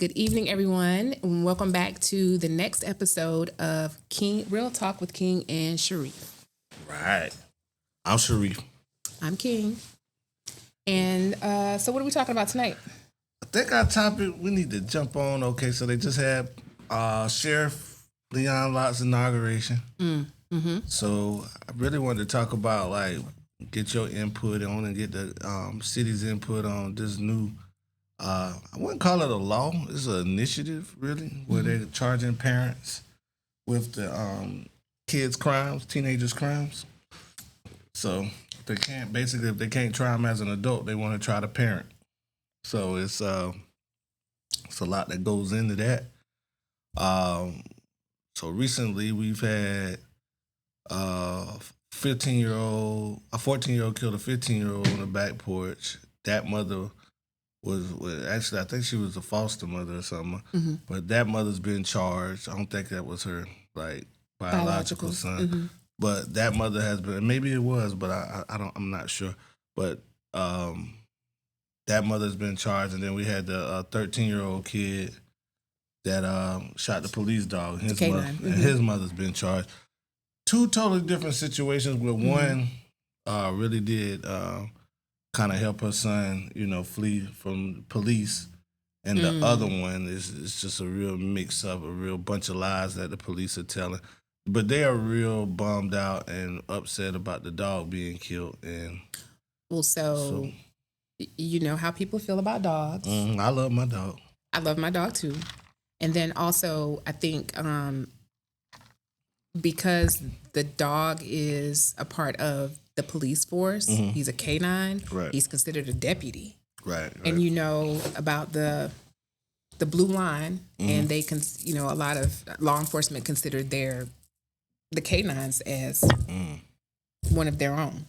Good evening, everyone, and welcome back to the next episode of King Real Talk with King and Sharif. Right. I'm Sharif. I'm King. And so what are we talking about tonight? I think our topic we need to jump on. Okay, so they just had Sheriff Leon Lott's inauguration. So I really wanted to talk about get your input on and get the city's input on this new. I wouldn't call it a law. It's an initiative, really, where they're charging parents with the kids' crimes, teenagers' crimes. So they can't if they can't try them as an adult, they want to try to parent. So it's a lot that goes into that. So recently we've had a 14-year-old killed a 15-year-old on the back porch. That mother was actually, I think she was a foster mother or something, but that mother's been charged. I don't think that was her biological son, but that mother has been. Maybe it was, but I'm not sure. But that mother's been charged, and then we had the 13-year-old kid that shot the police dog. His mother's been charged. Two totally different situations. Where one really did. Kind of help her son, flee from police. And the other one is just a real mix-up, a real bunch of lies that the police are telling. But they are real bummed out and upset about the dog being killed. And so you know how people feel about dogs. I love my dog. I love my dog too. And then also, I think because the dog is a part of the police force, he's a canine. Right. He's considered a deputy. Right. And you know about the blue line, and they a lot of law enforcement consider the canines as one of their own.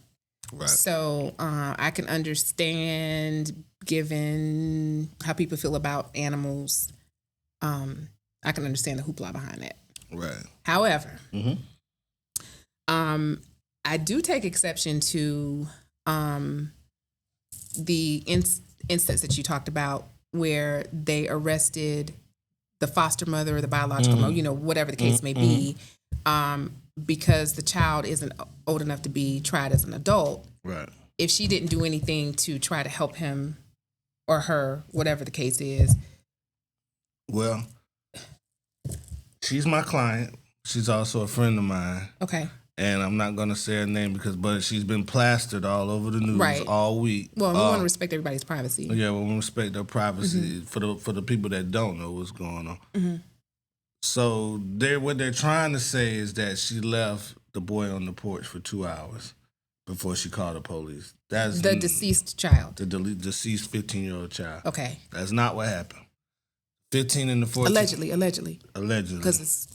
Right. So I can understand, given how people feel about animals, I can understand the hoopla behind that. Right. However, I do take exception to the instance that you talked about where they arrested the foster mother or the biological mother, whatever the case may be, because the child isn't old enough to be tried as an adult. Right. If she didn't do anything to try to help him or her, whatever the case is. Well, she's my client. She's also a friend of mine. Okay. And I'm not going to say her name but she's been plastered all over the news all week. Well, we want to respect everybody's privacy. Yeah, we respect their privacy for the people that don't know what's going on. So what they're trying to say is that she left the boy on the porch for 2 hours before she called the police. That's the deceased child. The deceased 15-year-old child. Okay. That's not what happened. 15 and the 14. Allegedly. Because it's,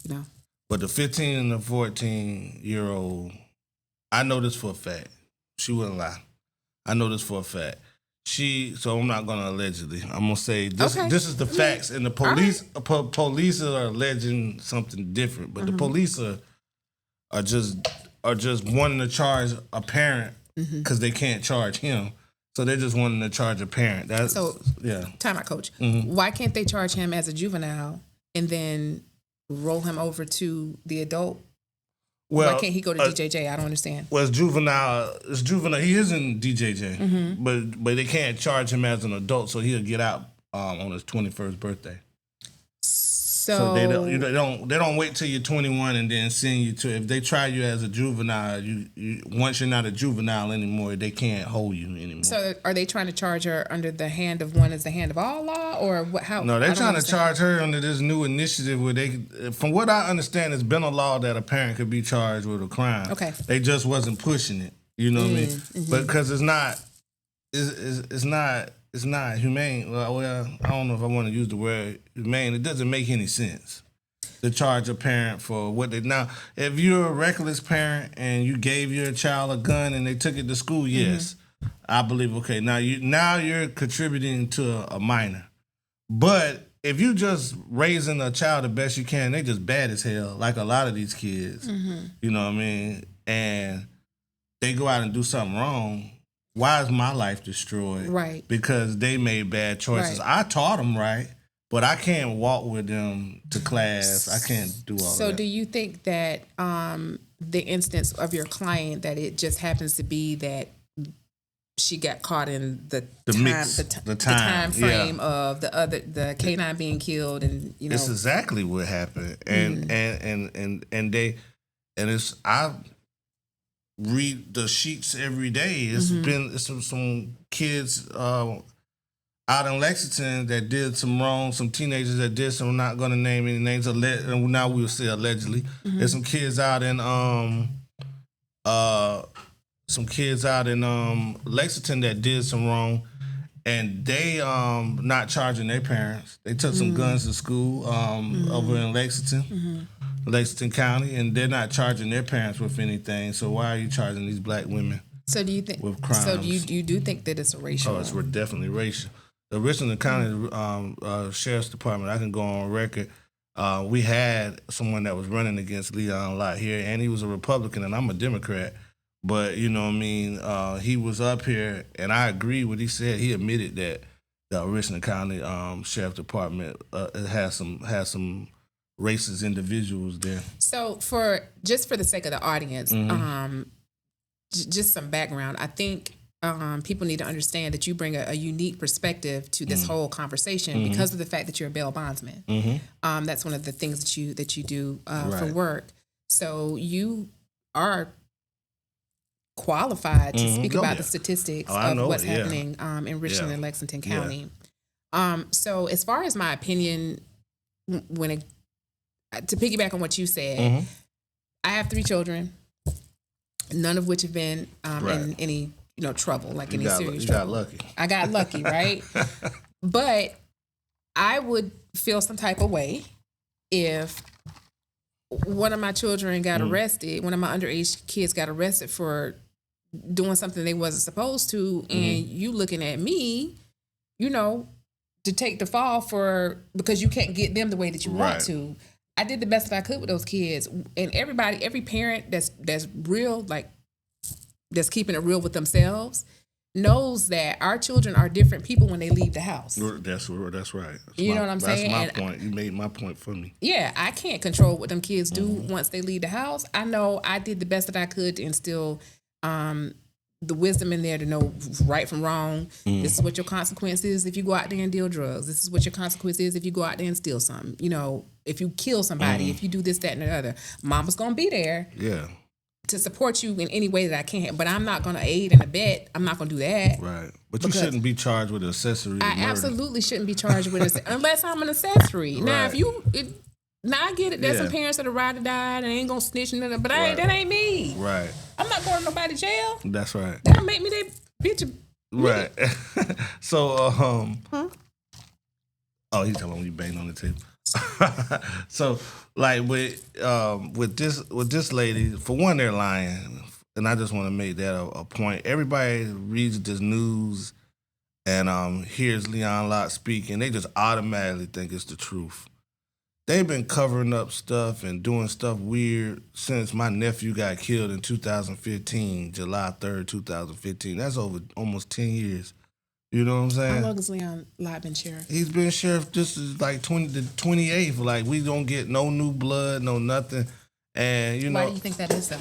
But the 15 and the 14-year-old, I know this for a fact. She wouldn't lie. I know this for a fact. So I'm not going to allegedly. I'm going to say this is the facts. And the police police are alleging something different. But the police are just wanting to charge a parent because they can't charge him. So they're just wanting to charge a parent. Time out, Coach. Why can't they charge him as a juvenile and then roll him over to the adult? Why can't he go to DJJ? I don't understand. Well, it's juvenile. He is in DJJ, but they can't charge him as an adult, so he'll get out on his 21st birthday. So they don't wait till you're 21 and then send you to. If they try you as a juvenile, you once you're not a juvenile anymore, they can't hold you anymore. So are they trying to charge her under the hand of one as the hand of all law, or what? How? No, they're trying to charge her under this new initiative where from what I understand, it's been a law that a parent could be charged with a crime. Okay, they just wasn't pushing it. You know what I mean? But because it's not humane. Well, I don't know if I want to use the word humane. It doesn't make any sense to charge a parent for what they... Now, if you're a reckless parent and you gave your child a gun and they took it to school, yes, I believe, okay, now you're contributing to a minor. But if you just raising a child the best you can, they just bad as hell, like a lot of these kids, you know what I mean? And they go out and do something wrong, why is my life destroyed? Right. Because they made bad choices. Right. I taught them right. But I can't walk with them to class. I can't do all So that. do you think that the instance of your client, that it just happens to be that she got caught in the time frame of the K9 being killed, and it's exactly what happened, and I read the sheets every day. It's been some kids out in Lexington that did some wrong, some teenagers that did some. I'm not going to name any names. Now we'll say allegedly. There's some kids out in Lexington that did some wrong, and they not charging their parents. They took some guns to school over in Lexington, Lexington County, and they're not charging their parents with anything. So why are you charging these black women? So do you think with crimes? So you do think that it's a racial? Oh, it's definitely racial. The Richland County Sheriff's Department, I can go on record. We had someone that was running against Leon Lott here, and he was a Republican, and I'm a Democrat. But you know what I mean, he was up here, and I agree with what he said. He admitted that the Richland County Sheriff's Department has some racist individuals there. So for the sake of the audience, just some background. I think people need to understand that you bring a unique perspective to this whole conversation because of the fact that you're a bail bondsman. That's one of the things that you do for work. So you are qualified to speak about the statistics of what's happening in Richland and Lexington County. So as far as my opinion, to piggyback on what you said, I have 3 children, none of which have been in any trouble, like any serious trouble. Lucky. I got lucky, right? But I would feel some type of way if one of my children got arrested, one of my underage kids got arrested for doing something they wasn't supposed to, and you looking at me, to take the fall because you can't get them the way that you want to. I did the best that I could with those kids, and every parent that's real, like that's keeping it real with themselves, knows that our children are different people when they leave the house. That's right. You know what I'm saying? That's my point. You made my point for me. Yeah, I can't control what them kids do once they leave the house. I know I did the best that I could to instill the wisdom in there to know right from wrong. This is what your consequence is if you go out there and deal drugs. This is what your consequence is if you go out there and steal something. If you kill somebody, if you do this, that, and the other. Mama's going to be there. Yeah. To support you in any way that I can, but I'm not going to aid and abet. I'm not going to do that. Right. But you shouldn't be charged with accessory to murder. Absolutely shouldn't be charged with it unless I'm an accessory. Right. Now, I get it. There's some parents that are ride or die and ain't going to snitch nothing, but that ain't me. Right. I'm not going to nobody's jail. That's right. That'll make me that bitch. Right. So, oh, he's telling me you banged on the table. So, like with this lady, for one, they're lying, and I just want to make that a point. Everybody reads this news and hears Leon Lott speaking, they just automatically think it's the truth. They've been covering up stuff and doing stuff weird since my nephew got killed in 2015, July 3rd, 2015. That's over almost 10 years. You know what I'm saying? How long has Leon Lott been sheriff? He's been sheriff just like the 28th. Like, we don't get no new blood, no nothing. And, Why do you think that is, though?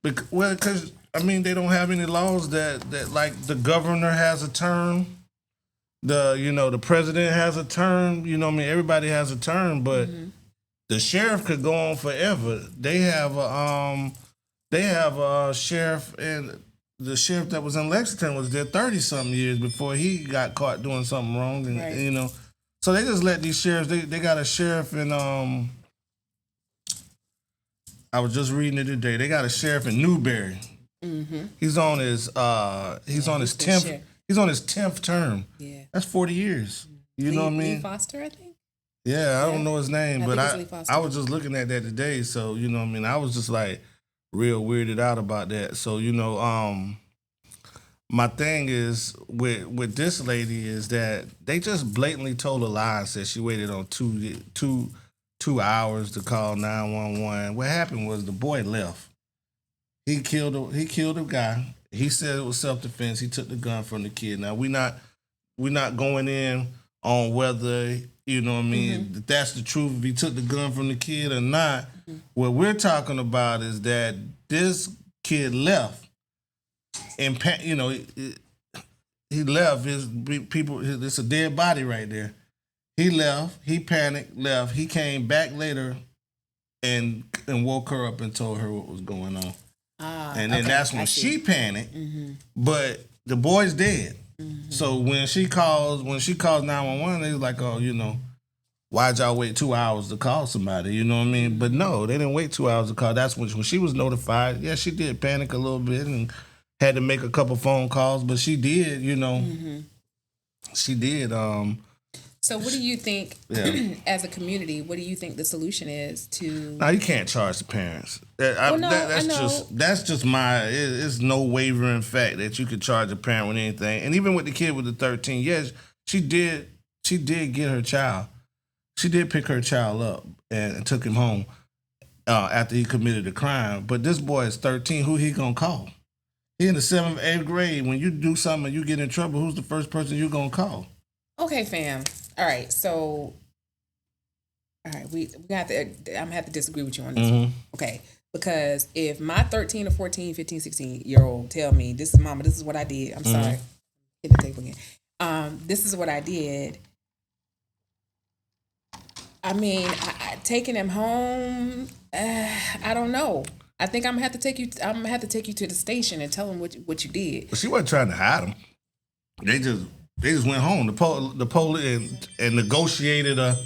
Because, they don't have any laws that like, the governor has a term. The president has a term. Everybody has a term, but the sheriff could go on forever. They have a sheriff, and the sheriff that was in Lexington was there 30-something years before he got caught doing something wrong. And, so they just let these sheriffs, they got a sheriff in, I was just reading it today. They got a sheriff in Newberry. He's on his 10th. He's on his 10th term. Yeah. That's 40 years. You know what I mean? Lee Foster, I think? Yeah, I don't know his name, but I was just looking at that today. So, I was just like real weirded out about that. So, my thing is with this lady is that they just blatantly told a lie and said she waited on two hours to call 911. What happened was the boy left. He killed a guy. He said it was self-defense. He took the gun from the kid. Now we're not going in on whether, you know what I mean, that's the truth, if he took the gun from the kid or not. What we're talking about is that this kid left, and, you know, he left. His people, it's a dead body right there. He left, he panicked, left. He came back later and woke her up and told her what was going on. And then that's when she panicked. But the boy's dead. So when she calls 911, they was like, oh, you know, why'd y'all wait 2 hours to call somebody? You know what I mean? But no, they didn't wait 2 hours to call. That's when she was notified. Yeah, she did panic a little bit and had to make a couple phone calls, but she did, you know, she did. So what do you think, as a community, what do you think the solution is to... No, you can't charge the parents. That's just it's no wavering fact that you could charge a parent with anything. And even with the kid with the 13, yes, she did get her child. She did pick her child up and took him home after he committed a crime. But this boy is 13. Who he gonna call? He in the 7th, 8th grade. When you do something and you get in trouble, who's the first person you gonna call? Okay, fam. All right, so, we got to. I'm gonna have to disagree with you on this one. Okay, because if my 13 or 14, 15, 16-year-old tell me, this is mama, this is what I did. I'm sorry, hit the table again. This is what I did. I mean, taking him home. I don't know. I think I'm gonna have to take you. I'm gonna have to take you to the station and tell him what you did. But she wasn't trying to hide him. They just went home. The police and negotiated a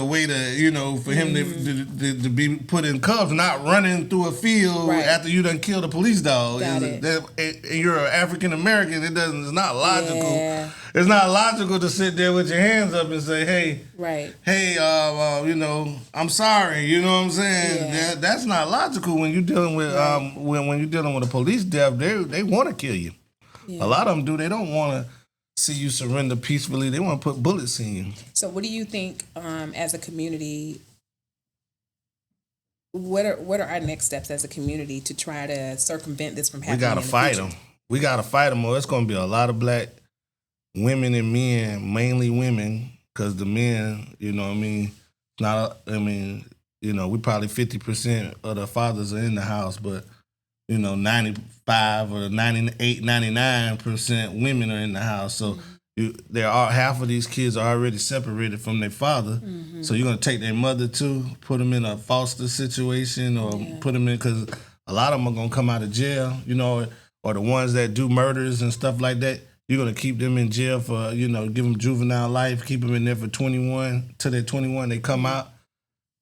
way to, you know, for him to be put in cuffs, not running through a field after you done killed a police dog. And you're an African American. It's not logical. Yeah. It's not logical to sit there with your hands up and say, hey, you know, I'm sorry. You know what I'm saying? Yeah. That's not logical when you're dealing with when you're dealing with a police death. They want to kill you. Yeah. A lot of them do. They don't want to see you surrender peacefully. They want to put bullets in you. So what do you think, as a community, what are our next steps as a community to try to circumvent this from happening? We got to fight them. We got to fight them, or it's going to be a lot of black women and men, mainly women, because the men, you know what I mean, you know, we probably 50% of the fathers are in the house, but you know, 95 or 98, 99% women are in the house. So half of these kids are already separated from their father. So you're going to take their mother too, put them in a foster situation or put them in, because a lot of them are going to come out of jail, you know, or the ones that do murders and stuff like that. You're going to keep them in jail for, you know, give them juvenile life, keep them in there for 21, till they're 21, they come out.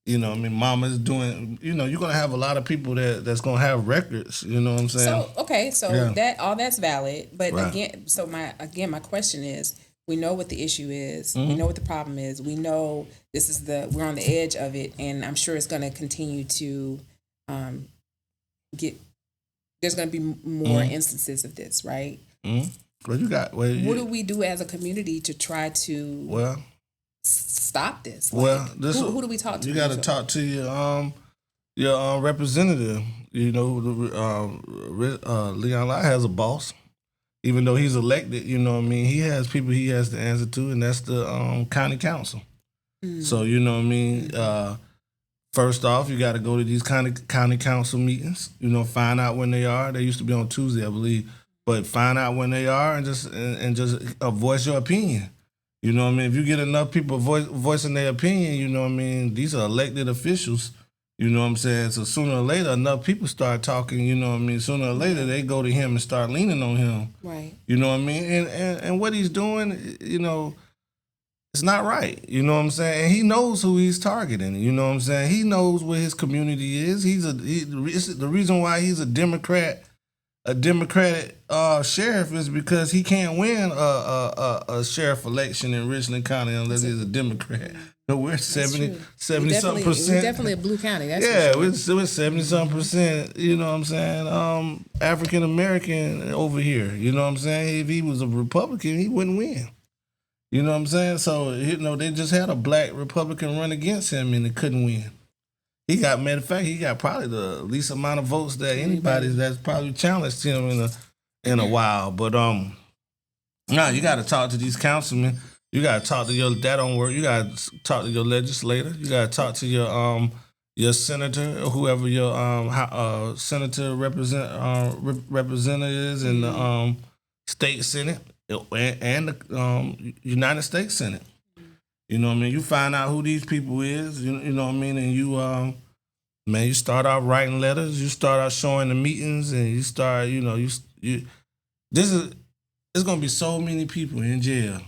You know, I mean, mama's doing, you know, you're going to have a lot of people that's going to have records, you know what I'm saying? All that's valid. But my question is, we know what the issue is. We know what the problem is. We know we're on the edge of it. And I'm sure it's going to continue to there's going to be more instances of this, right? What do we do as a community to try to stop this? Who do we talk to? You got to talk to your representative. You know, Leon Lott has a boss, even though he's elected. You know what I mean? He has people he has to answer to, and that's the county council. So you know what I mean. First off, you got to go to these county council meetings. You know, find out when they are. They used to be on Tuesday, I believe, but find out when they are and just voice your opinion. You know what I mean? If you get enough people voicing their opinion, you know what I mean? These are elected officials, you know what I'm saying? So sooner or later, enough people start talking, you know what I mean? Sooner or later, they go to him and start leaning on him. Right. You know what I mean? And what he's doing, you know, it's not right. You know what I'm saying? And he knows who he's targeting. You know what I'm saying? He knows where his community is. The reason why he's a Democratic sheriff is because he can't win a sheriff election in Richland County unless he's a Democrat. So we're 70-something percent. We're definitely a blue county. That's we're 70-something percent. You know what I'm saying? African American over here. You know what I'm saying? If he was a Republican, he wouldn't win. You know what I'm saying? So you know they just had a black Republican run against him and they couldn't win. Matter of fact, he got probably the least amount of votes that anybody that's probably challenged him in a while. But No, you got to talk to these councilmen. You got to talk to that don't work. You got to talk to your legislator. You got to talk to your senator or whoever your senator representative is in the state senate and the United States Senate. You know what I mean? You find out who these people is. You know what I mean? And you man, you start out writing letters. You start out showing the meetings, and you start There's gonna be so many people in jail.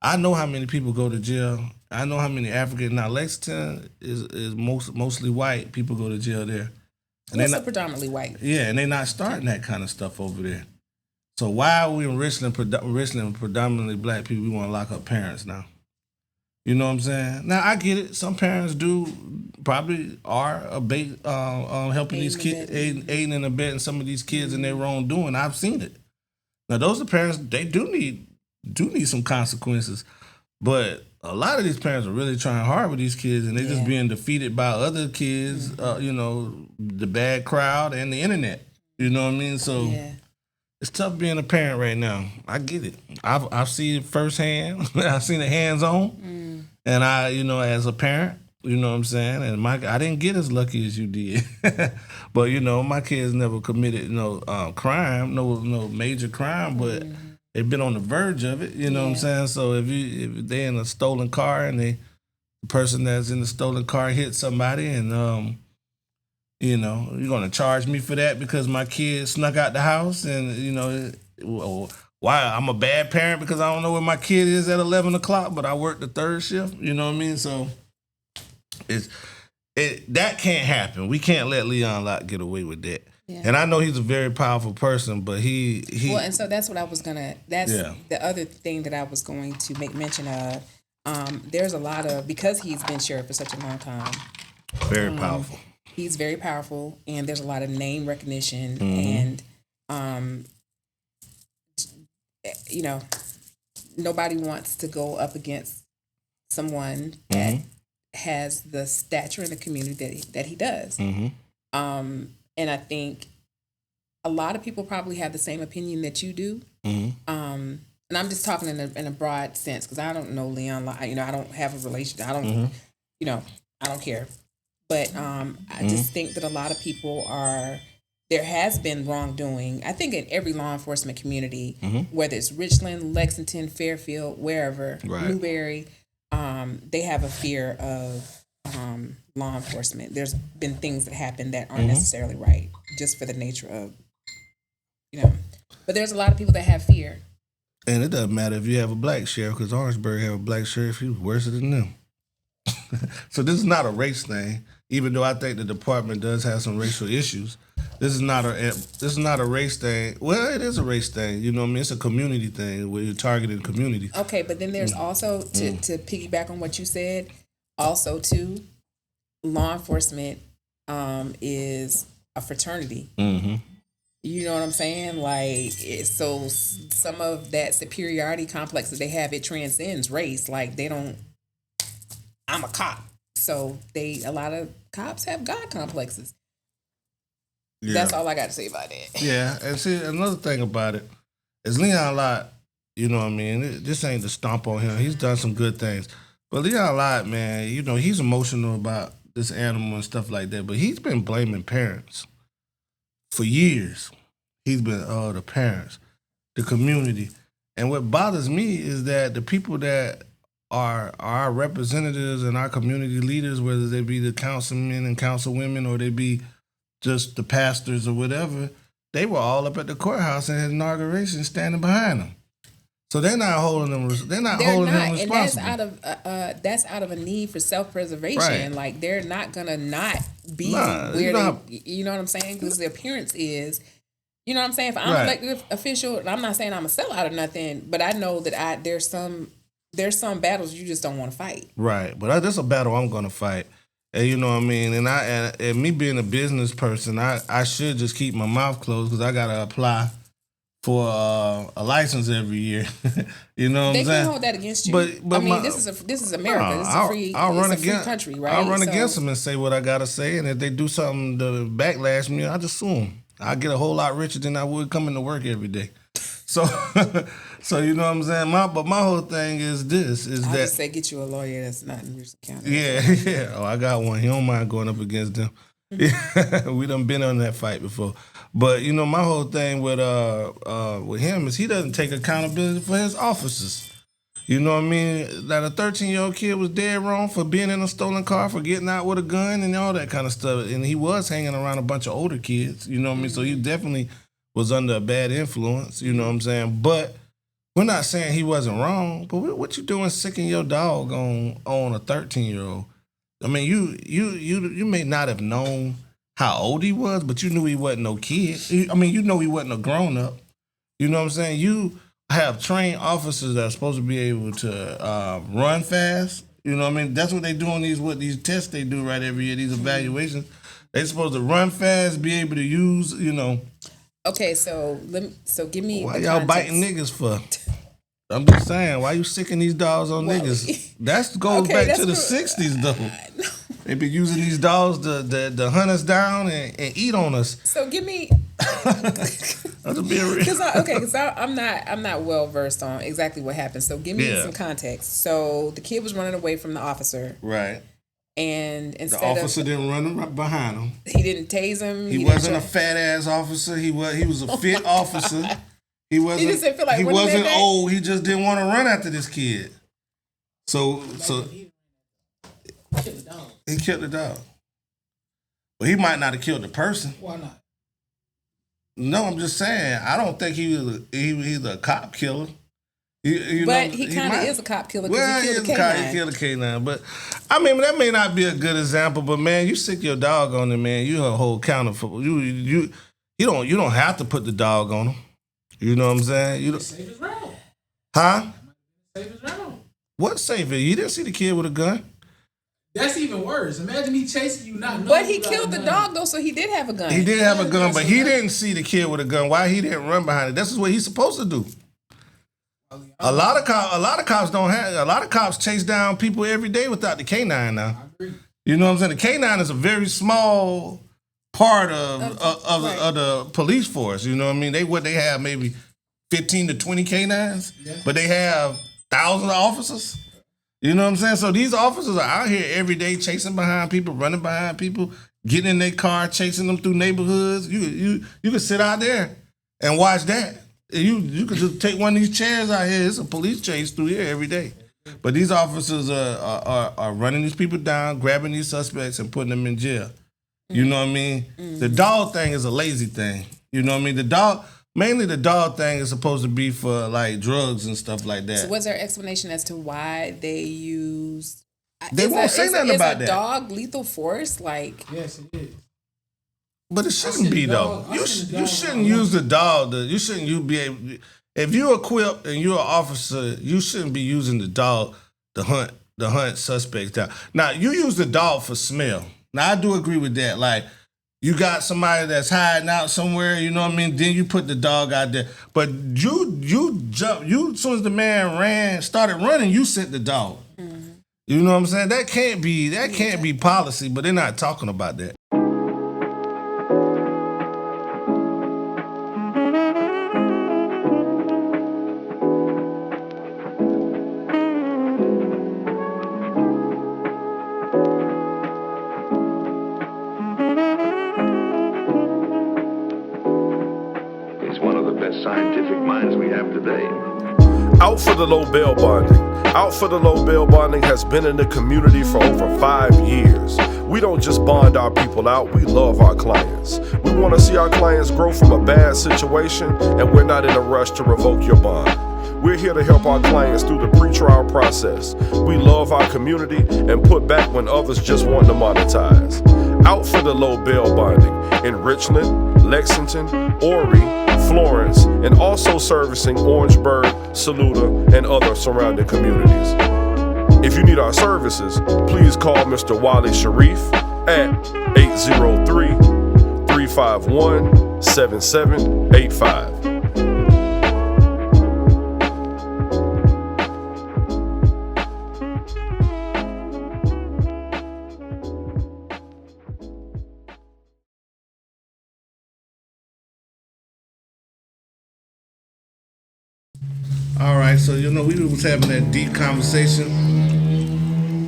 I know how many people go to jail. I know how many African. Now Lexington is mostly white people go to jail there. And they're predominantly white. Yeah, and they're not starting that kind of stuff over there. So why are we in Richland predominantly black people? We want to lock up parents now. You know what I'm saying? Now I get it. Some parents probably are helping these kids, aiding and abetting some of these kids in their wrongdoing. I've seen it. Now those are parents. They do need some consequences, but a lot of these parents are really trying hard with these kids, and they're just being defeated by other kids. The bad crowd and the internet. You know what I mean? So it's tough being a parent right now. I get it. I've seen it firsthand. I've seen it hands on, and as a parent. You know what I'm saying? And I didn't get as lucky as you did. But, my kids never committed no crime, no major crime, but they've been on the verge of it. You know what I'm saying? So if they're in a stolen car and the person that's in the stolen car hits somebody and, you're going to charge me for that because my kid snuck out the house and, why I'm a bad parent because I don't know where my kid is at 11 o'clock, but I work the third shift. You know what I mean? So that can't happen. We can't let Leon Lott get away with that. Yeah. And I know he's a very powerful person, but he well, and so that's what I was gonna. That's the other thing that I was going to make mention of. There's a lot of, because he's been sheriff for such a long time. Very powerful. He's very powerful, and there's a lot of name recognition, and nobody wants to go up against someone that has the stature in the community that he does. And I think a lot of people probably have the same opinion that you do. And I'm just talking in a broad sense because I don't know Leon. I don't have a relationship. I don't, I don't care. But I just think that a lot of people there has been wrongdoing. I think in every law enforcement community, whether it's Richland, Lexington, Fairfield, wherever, Newberry, they have a fear of law enforcement. There's been things that happen that aren't necessarily right, just for the nature of, But there's a lot of people that have fear. And it doesn't matter if you have a black sheriff, because Orangeburg have a black sheriff. He was worse than them. So this is not a race thing, even though I think the department does have some racial issues. This is not a race thing. Well, it is a race thing. You know what I mean? It's a community thing where you're targeting community. Okay, but then there's also, to piggyback on what you said, also too, law enforcement is a fraternity. You know what I'm saying? Like, so some of that superiority complex that they have, it transcends race. Like, they don't, I'm a cop. So a lot of cops have God complexes. Yeah. That's all I got to say about that. Yeah, and see, another thing about it is Leon Lott, you know what I mean? This ain't to stomp on him. He's done some good things. But Leon Lott, man, he's emotional about this animal and stuff like that, but he's been blaming parents for years. He's been, the parents, the community. And what bothers me is that the people that are our representatives and our community leaders, whether they be the councilmen and councilwomen or they be just the pastors or whatever, they were all up at the courthouse at his inauguration standing behind him. So they're not holding them. They're not holding him responsible. And that's out of a need for self-preservation. Right. Like, they're not gonna not be where they. You know what I'm saying? Because the appearance is. You know what I'm saying? If I'm an elected official, I'm not saying I'm a sellout or nothing, but I know that there's some battles you just don't want to fight. Right, but that's a battle I'm going to fight. And you know what I mean? And me being a business person, I should just keep my mouth closed because I got to apply for a license every year. You know what I'm saying? They can't hold that against you. But this is America. This is a free country, right? I'll run against them and say what I got to say, and if they do something to backlash me, I'll just sue them. I get a whole lot richer than I would coming to work every day. So, so you know what I'm saying. But my whole thing is this: is I'll that just say get you a lawyer that's not in Richland County. yeah, yeah. Oh, I got one. He don't mind going up against them. Yeah, we done been on that fight before. But you know, my whole thing with him is he doesn't take accountability for his officers. You know what I mean? That a 13-year-old kid was dead wrong for being in a stolen car, for getting out with a gun and all that kind of stuff. And he was hanging around a bunch of older kids. You know what I mean? So he definitely was under a bad influence. You know what I'm saying? But we're not saying he wasn't wrong. But what you doing sicking your dog on a 13-year-old? I mean, you may not have known how old he was, but you knew he wasn't no kid. I mean, you know he wasn't a grown up. You know what I'm saying? You have trained officers that are supposed to be able to run fast. You know what I mean? That's what they do on these tests they do right every year, these evaluations. They're supposed to run fast, be able to use, you know. Okay, so give me Why the y'all context. biting niggas for? I'm just saying, why you sicking these dogs on niggas? That goes back to the 60s, though. They be using these dogs to hunt us down and eat on us. So give me, That's being real. because I'm not well versed on exactly what happened. So give me some context. So the kid was running away from the officer, Right? And instead the officer didn't run him right behind him. He didn't tase him. He wasn't a fat ass officer. He was a fit officer. He wasn't. He just didn't feel like he wasn't old. He just didn't want to run after this kid. So he killed the dog. Well, he might not have killed the person. Why not? No, I'm just saying. I don't think he's a cop killer. He kind of is a cop killer because he killed a canine. K9. He killed a canine. But I mean, that may not be a good example. But man, you sick your dog on it, man. You a whole counter for you don't have to put the dog on him. You know what I'm saying? You don't. Save his round. Huh? Save his round. What save it? You didn't see the kid with a gun. That's even worse. Imagine he chasing you not knowing. But he killed the dog though, so he did have a gun. He did have a gun, but he didn't see the kid with a gun. Why he didn't run behind it? This is what he's supposed to do. A lot of cops don't have. A lot of cops chase down people every day without the canine. Now, I agree. You know what I'm saying? The canine is a very small part of the police force. You know what I mean? They have maybe 15 to 20 canines, but they have thousands of officers. You know what I'm saying? So these officers are out here every day chasing behind people, running behind people, getting in their car, chasing them through neighborhoods. You can sit out there and watch that. You could just take one of these chairs out here. It's a police chase through here every day. But these officers are running these people down, grabbing these suspects and putting them in jail. You know what I mean? Mm-hmm. The dog thing is a lazy thing. You know what I mean? Mainly the dog thing is supposed to be for like drugs and stuff like that. So was there an explanation as to why they used? They won't say nothing about that. Is a dog lethal force? Like yes, it is. But it shouldn't be though. You shouldn't use the dog. You shouldn't be able. If you're equipped and you're an officer, you shouldn't be using the dog to hunt suspects down. Now you use the dog for smell. Now I do agree with that. Like you got somebody that's hiding out somewhere, you know what I mean? Then you put the dog out there. But you jump. As soon as the man started running, you sent the dog. Mm-hmm. You know what I'm saying? That can't be policy. But they're not talking about that. Scientific minds we have today. Out for the Low Bail Bonding. Out for the Low Bail Bonding has been in the community for over 5 years. We don't just bond our people out, we love our clients. We want to see our clients grow from a bad situation, and we're not in a rush to revoke your bond. We're here to help our clients through the pretrial process. We love our community and put back when others just want to monetize. Out for the Low Bail Bonding in Richland, Lexington, Horry, Florence, and also servicing Orangeburg, Saluda, and other surrounding communities. If you need our services, please call Mr. Wally Sharif at 803-351-7785. All right, so we was having that deep conversation.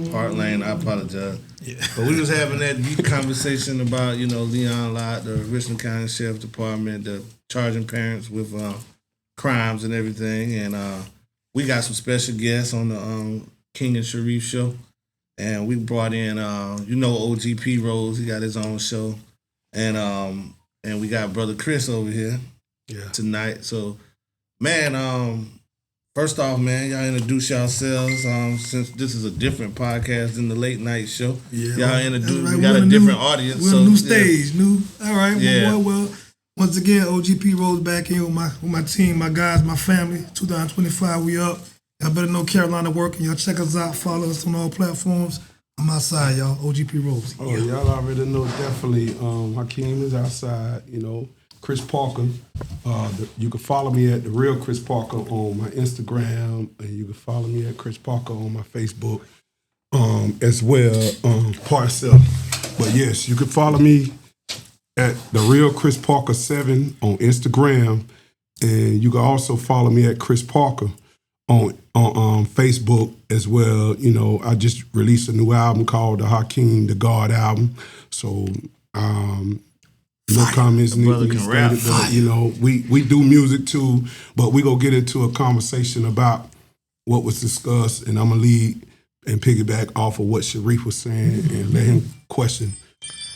Part Lane, I apologize. Yeah. But we was having that deep conversation about, Leon Lott, the Richland County Sheriff's Department, the charging parents with crimes and everything. And we got some special guests on the King and Sharif show. And we brought in, OG P.Rose. He got his own show. And we got Brother Chris over here tonight. So, man, first off, man, y'all introduce yourselves. Since this is a different podcast than the late night show, y'all introduce. Right. We got a different audience. We're a new stage, All right, well, once again, OG P.Rose back in with my team, my guys, my family. 2025, we up. Y'all better know Carolina working. Y'all check us out. Follow us on all platforms. I'm outside, y'all. OG P.Rose. Oh, y'all already know definitely. Hakim is outside. Chris Parker. You can follow me at The Real Chris Parker on my Instagram, and you can follow me at Chris Parker on my Facebook as well, Parcel. But yes, you can follow me at The Real Chris Parker 7 on Instagram, and you can also follow me at Chris Parker on Facebook as well. I just released a new album called the Hakiym The God album. So no comments need to be stated, but we do music too, but we gonna get into a conversation about what was discussed, and I'm gonna lead and piggyback off of what Sharif was saying and let him question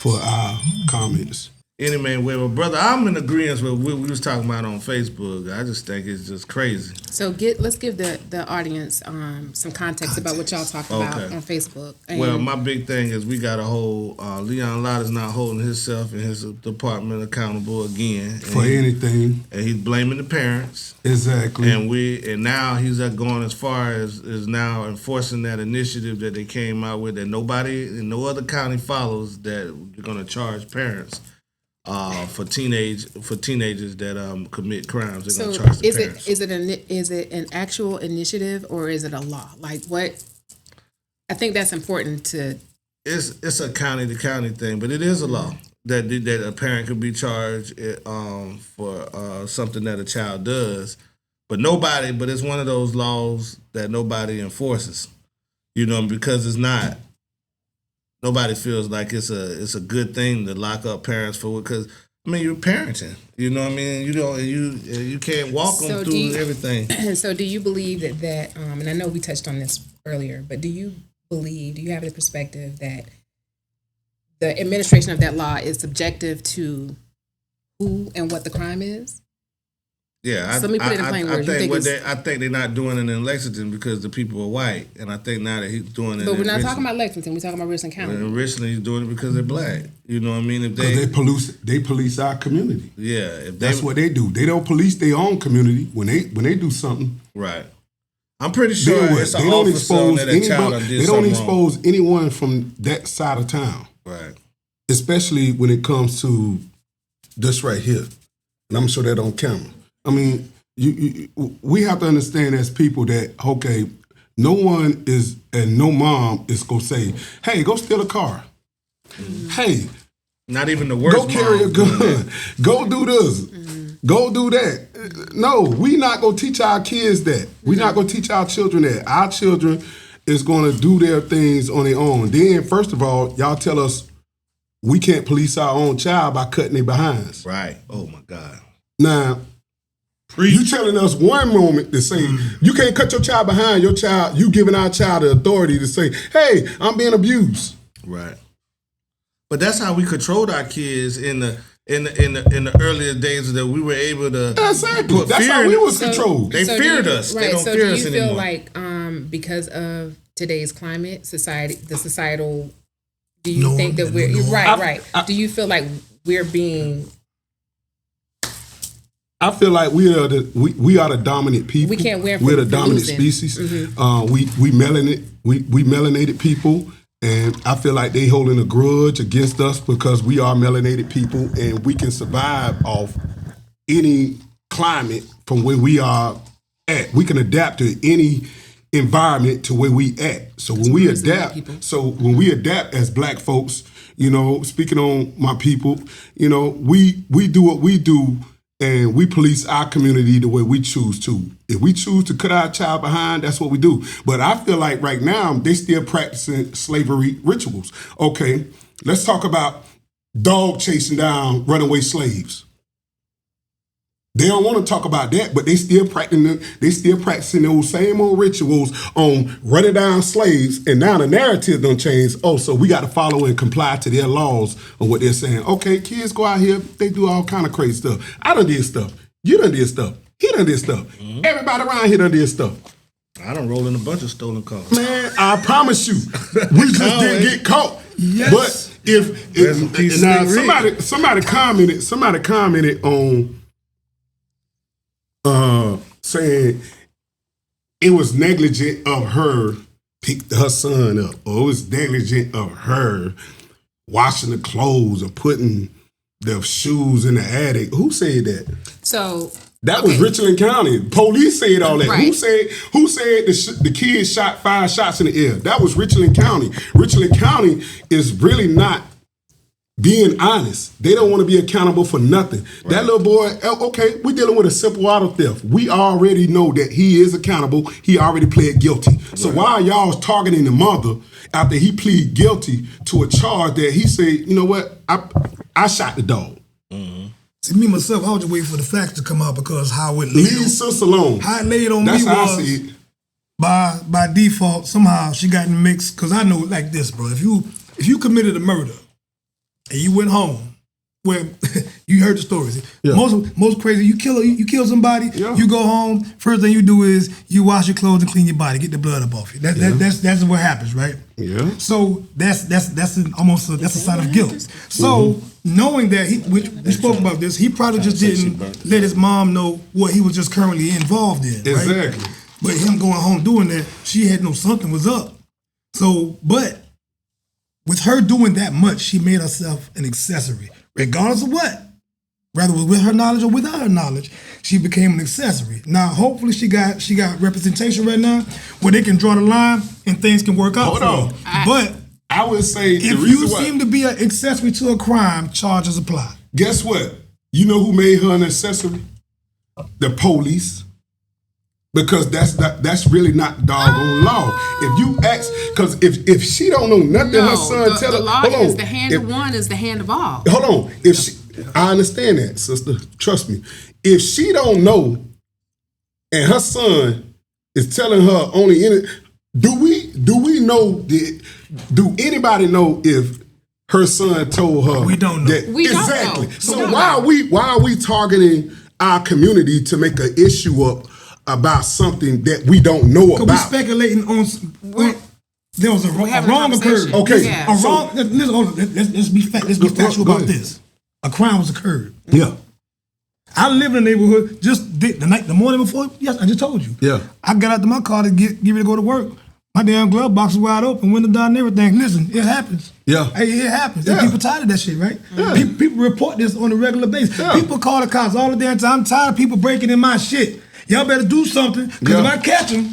for our comments. Anyway, well, brother, I'm in agreement with what we was talking about on Facebook. I just think it's just crazy. So let's give the audience some context about what y'all talked about on Facebook. Well, my big thing is we got to hold Leon Lott is not holding himself and his department accountable again for anything, and he's blaming the parents. Exactly. And now he's going as far as is now enforcing that initiative that they came out with that nobody in no other county follows, that you're going to charge parents. For teenagers that commit crimes, they're going to charge the parents. Is it an actual initiative or is it a law? Like what? I think that's important to. It's a county to county thing, but it is a law that a parent could be charged for something that a child does, but it's one of those laws that nobody enforces, because it's not. Nobody feels like it's a good thing to lock up parents for, because you're parenting. You know what I mean? You can't walk them through everything. So do you believe that and I know we touched on this earlier, but do you have the perspective that the administration of that law is subjective to who and what the crime is? Yeah, so let me put it in plain words. I think they're not doing it in Lexington because the people are white, and I think now that he's doing it. But we're not talking about Lexington. We're talking about Richland County. In Richland, he's doing it because they're black. You know what I mean? If they police our community. Yeah, that's what they do. They don't police their own community when they do something. Right. I'm pretty sure it's an officer that a child did something wrong. They don't expose anyone from that side of town. Right. Especially when it comes to this right here, and I'm sure that on camera. We have to understand as people that, no one is, and no mom is going to say, hey, go steal a car. Mm-hmm. Hey. Not even the worst go carry a gun. Go do this. Mm-hmm. Go do that. No, we not going to teach our kids that. We're not going to teach our children that. Our children is going to do their things on their own. Then, first of all, y'all tell us we can't police our own child by cutting their behinds. Right. Oh, my God. Now, you telling us one moment to say, you can't cut your child behind, you giving our child the authority to say, hey, I'm being abused. Right. But that's how we controlled our kids in the earlier days, that we were able to exactly. That's how we was controlled. They feared us. Right. They don't fear us anymore. So do you feel like because of today's climate, societal, do you think that we're right? Do you feel like we're being? I feel like we are the dominant people. We can't win. We're the dominant species. Mm-hmm. We melanated people, and I feel like they holding a grudge against us because we are melanated people, and we can survive off any climate from where we are at. We can adapt to any environment to where we at. So when we adapt as black folks, speaking on my people, we do what we do. and we police our community the way we choose to. If we choose to cut our child behind, that's what we do. But I feel like right now, they still practicing slavery rituals. Okay, let's talk about dog chasing down runaway slaves. They don't want to talk about that, but they still practicing those same old rituals on running down slaves, and now the narrative done changed. Oh, so we got to follow and comply to their laws on what they're saying. Okay, kids go out here, they do all kind of crazy stuff. I done did stuff. You done did stuff. He done did stuff. Mm-hmm. Everybody around here done did stuff. I done rolled in a bunch of stolen cars. Man, I promise you, we just didn't get caught. Yes. But if now somebody commented on saying it was negligent of her picked her son up, or it was negligent of her washing the clothes or putting the shoes in the attic. Who said that? So that was Richland County. Police said all that. Right. Who said the kid shot 5 shots in the air? That was Richland County. Richland County is really not being honest. They don't want to be accountable for nothing. Right. That little boy, okay, we're dealing with a simple auto theft. We already know that he is accountable. He already pled guilty. Right. So why are y'all targeting the mother after he pleaded guilty to a charge that he said, you know what, I shot the dog. Mm-hmm. See, me myself, I was just waiting for the facts to come out because how it laid leave sis alone. How it laid on That's me how was I see it. By default, somehow she got in the mix. Because I know like this, bro. If you committed a murder and you went home, where you heard the stories. Yeah. Most crazy, you kill somebody, you go home, first thing you do is you wash your clothes and clean your body, get the blood up off you. That's what happens, right? Yeah. So that's a sign of guilt. So knowing that we spoke about this, he probably just didn't let his mom know what he was just currently involved in. Exactly. Right? But him going home doing that, she had to know something was up. So, but with her doing that much, she made herself an accessory. Regardless of what, whether it was with her knowledge or without her knowledge, she became an accessory. Now, hopefully she got representation right now where they can draw the line and things can work out. Hold on. But I would say if you seem to be an accessory to a crime, charges apply. Guess what? You know who made her an accessory? The police. Because that's really not the doggone law. If you ask, because if she don't know nothing, her son tell her. The law is the hand of one is the hand of all. Hold on. I understand that, sister. Trust me. If she don't know, and her son is telling her only do we know that? Do anybody know if her son told her? We don't know. That, we exactly. Don't know. So why are we targeting our community to make an issue up about something that we don't know about? We speculating on there was a wrong occurred. Okay, yeah. Let's be factual about this. A crime was occurred. Yeah. I live in a neighborhood just the morning before. Yes, I just told you. Yeah. I got out to my car to get ready to go to work. My damn glove box was wide open, window down and everything. Listen, it happens. Yeah. Hey, it happens. Yeah. People tired of that shit, right? Yeah. People report this on a regular basis. Yeah. People call the cops all the damn time. I'm tired of people breaking in my shit. Y'all better do something, because if I catch them,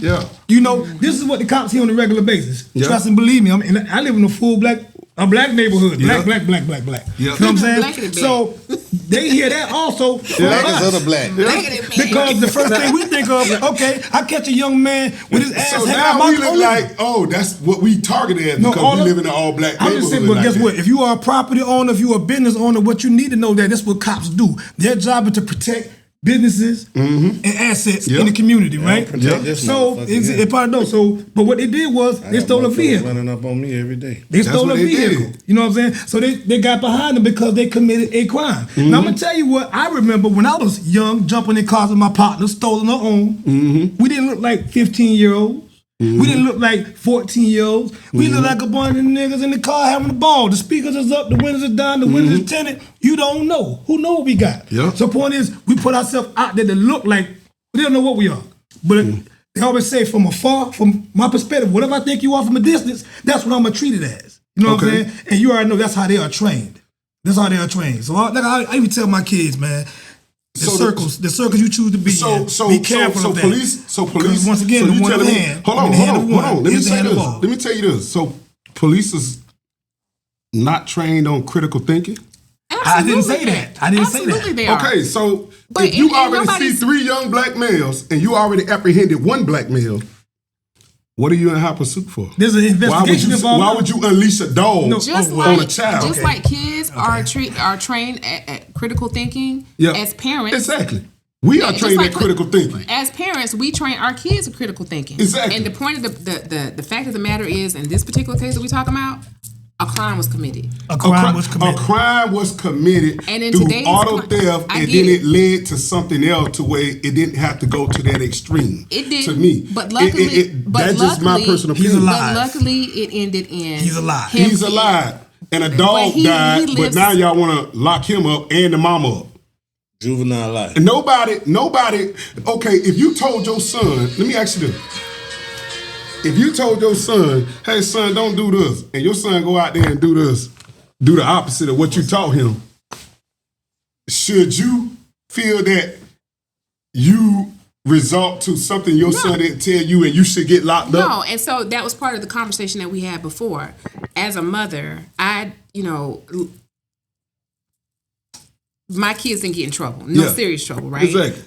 you know, this is what the cops hear on a regular basis. Yeah. Trust and believe me. I live in a full black neighborhood. Black. Yeah. You know what I'm saying? So they hear that also from us. Black. Because the first thing we think of, okay, I catch a young man with his ass so hanging now out my we look like, oh, that's what we targeted because we live in an all-black neighborhood. I'm just saying, but guess what? If you are a property owner, if you are a business owner, what you need to know that's what cops do. Their job is to protect businesses and assets in the community, right? So it's part of those. So, but what they did was they stole a vehicle. Running up on me every day. They stole a vehicle. You know what I'm saying? So they got behind them because they committed a crime. Now I'm gonna tell you what I remember when I was young, jumping in cars with my partner, stolen our own. We didn't look like 15-year-olds. We didn't look like 14-year-olds. We looked like a bunch of niggas in the car having a ball. The speakers is up, the windows are down, the windows is tinted. You don't know. Who know what we got? Yep. So the point is, we put ourselves out there to look like we don't know what we are. But they always say from afar, from my perspective, whatever I think you are from a distance, that's what I'm gonna treat it as. You know what I'm saying? And you already know that's how they are trained. That's how they are trained. So I even tell my kids, man, the circles you choose to be in, be careful of that. Police, once again, the one hand. Hold on. Let me say this. Let me tell you this. So police is not trained on critical thinking. Absolutely. I didn't say that. They are. Okay, so But if you already see 3 young black males and you already apprehended 1 black male, what are you in hot pursuit for? There's an investigation involved. Why would you unleash a dog on a child? Just like kids are trained at critical thinking, as parents. Exactly. We are trained at critical thinking. As parents, we train our kids at critical thinking. Exactly. And the point of the fact of the matter is, in this particular case that we're talking about, a crime was committed. A crime was committed and in through today's auto theft, and then it led to something else to where it didn't have to go to that extreme. It did to me, but luckily, that's just my personal opinion. He's alive. But luckily, it ended in he's alive. He's alive, and a dog died. But now y'all want to lock him up and the mama up. Juvenile life. And nobody. Okay, if you told your son, let me ask you this. If you told your son, hey son, don't do this, and your son go out there and do this, do the opposite of what you taught him, should you feel that you result to something your son didn't tell you and you should get locked up? No, and so that was part of the conversation that we had before. As a mother, my kids didn't get in trouble. No serious trouble, right? Exactly.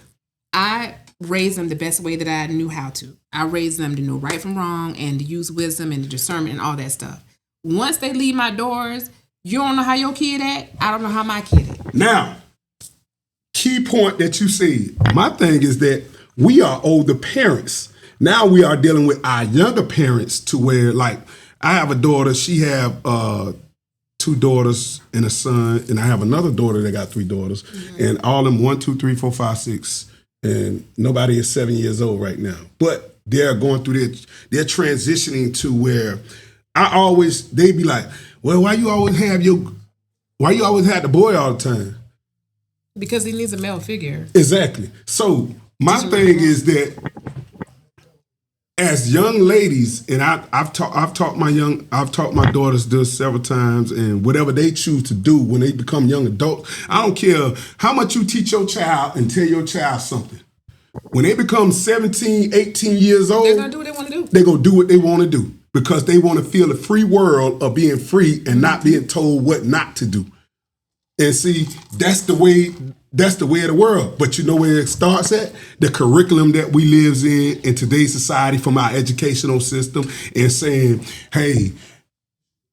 I raised them the best way that I knew how to. I raised them to know right from wrong and to use wisdom and discernment and all that stuff. Once they leave my doors, you don't know how your kid act. I don't know how my kid act. Now, key point that you said. My thing is that we are older parents. Now we are dealing with our younger parents to where, like, I have a daughter. She have 2 daughters and a son, and I have another daughter that got 3 daughters, and all them 1, 2, 3, 4, 5, 6. And nobody is 7 years old right now. But they're going through they're transitioning to where they be like, well, why you always have the boy all the time? Because he needs a male figure. Exactly. So my thing is that as young ladies, and I've taught my daughters this several times, and whatever they choose to do when they become young adults, I don't care how much you teach your child and tell your child something. When they become 17, 18 years old, they're gonna do what they want to do. They're gonna do what they want to do because they want to feel the free world of being free and not being told what not to do. And see, that's the way of the world. But you know where it starts at? The curriculum that we live in today's society from our educational system, and saying, hey,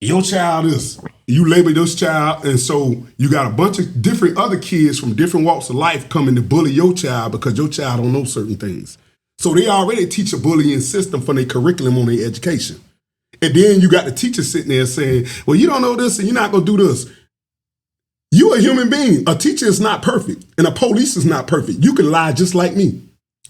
your child is, you label this child, and so you got a bunch of different other kids from different walks of life coming to bully your child because your child don't know certain things. So they already teach a bullying system from their curriculum on their education. And then you got the teacher sitting there saying, well, you don't know this and you're not gonna do this. You a human being. A teacher is not perfect, and a police is not perfect. You can lie just like me.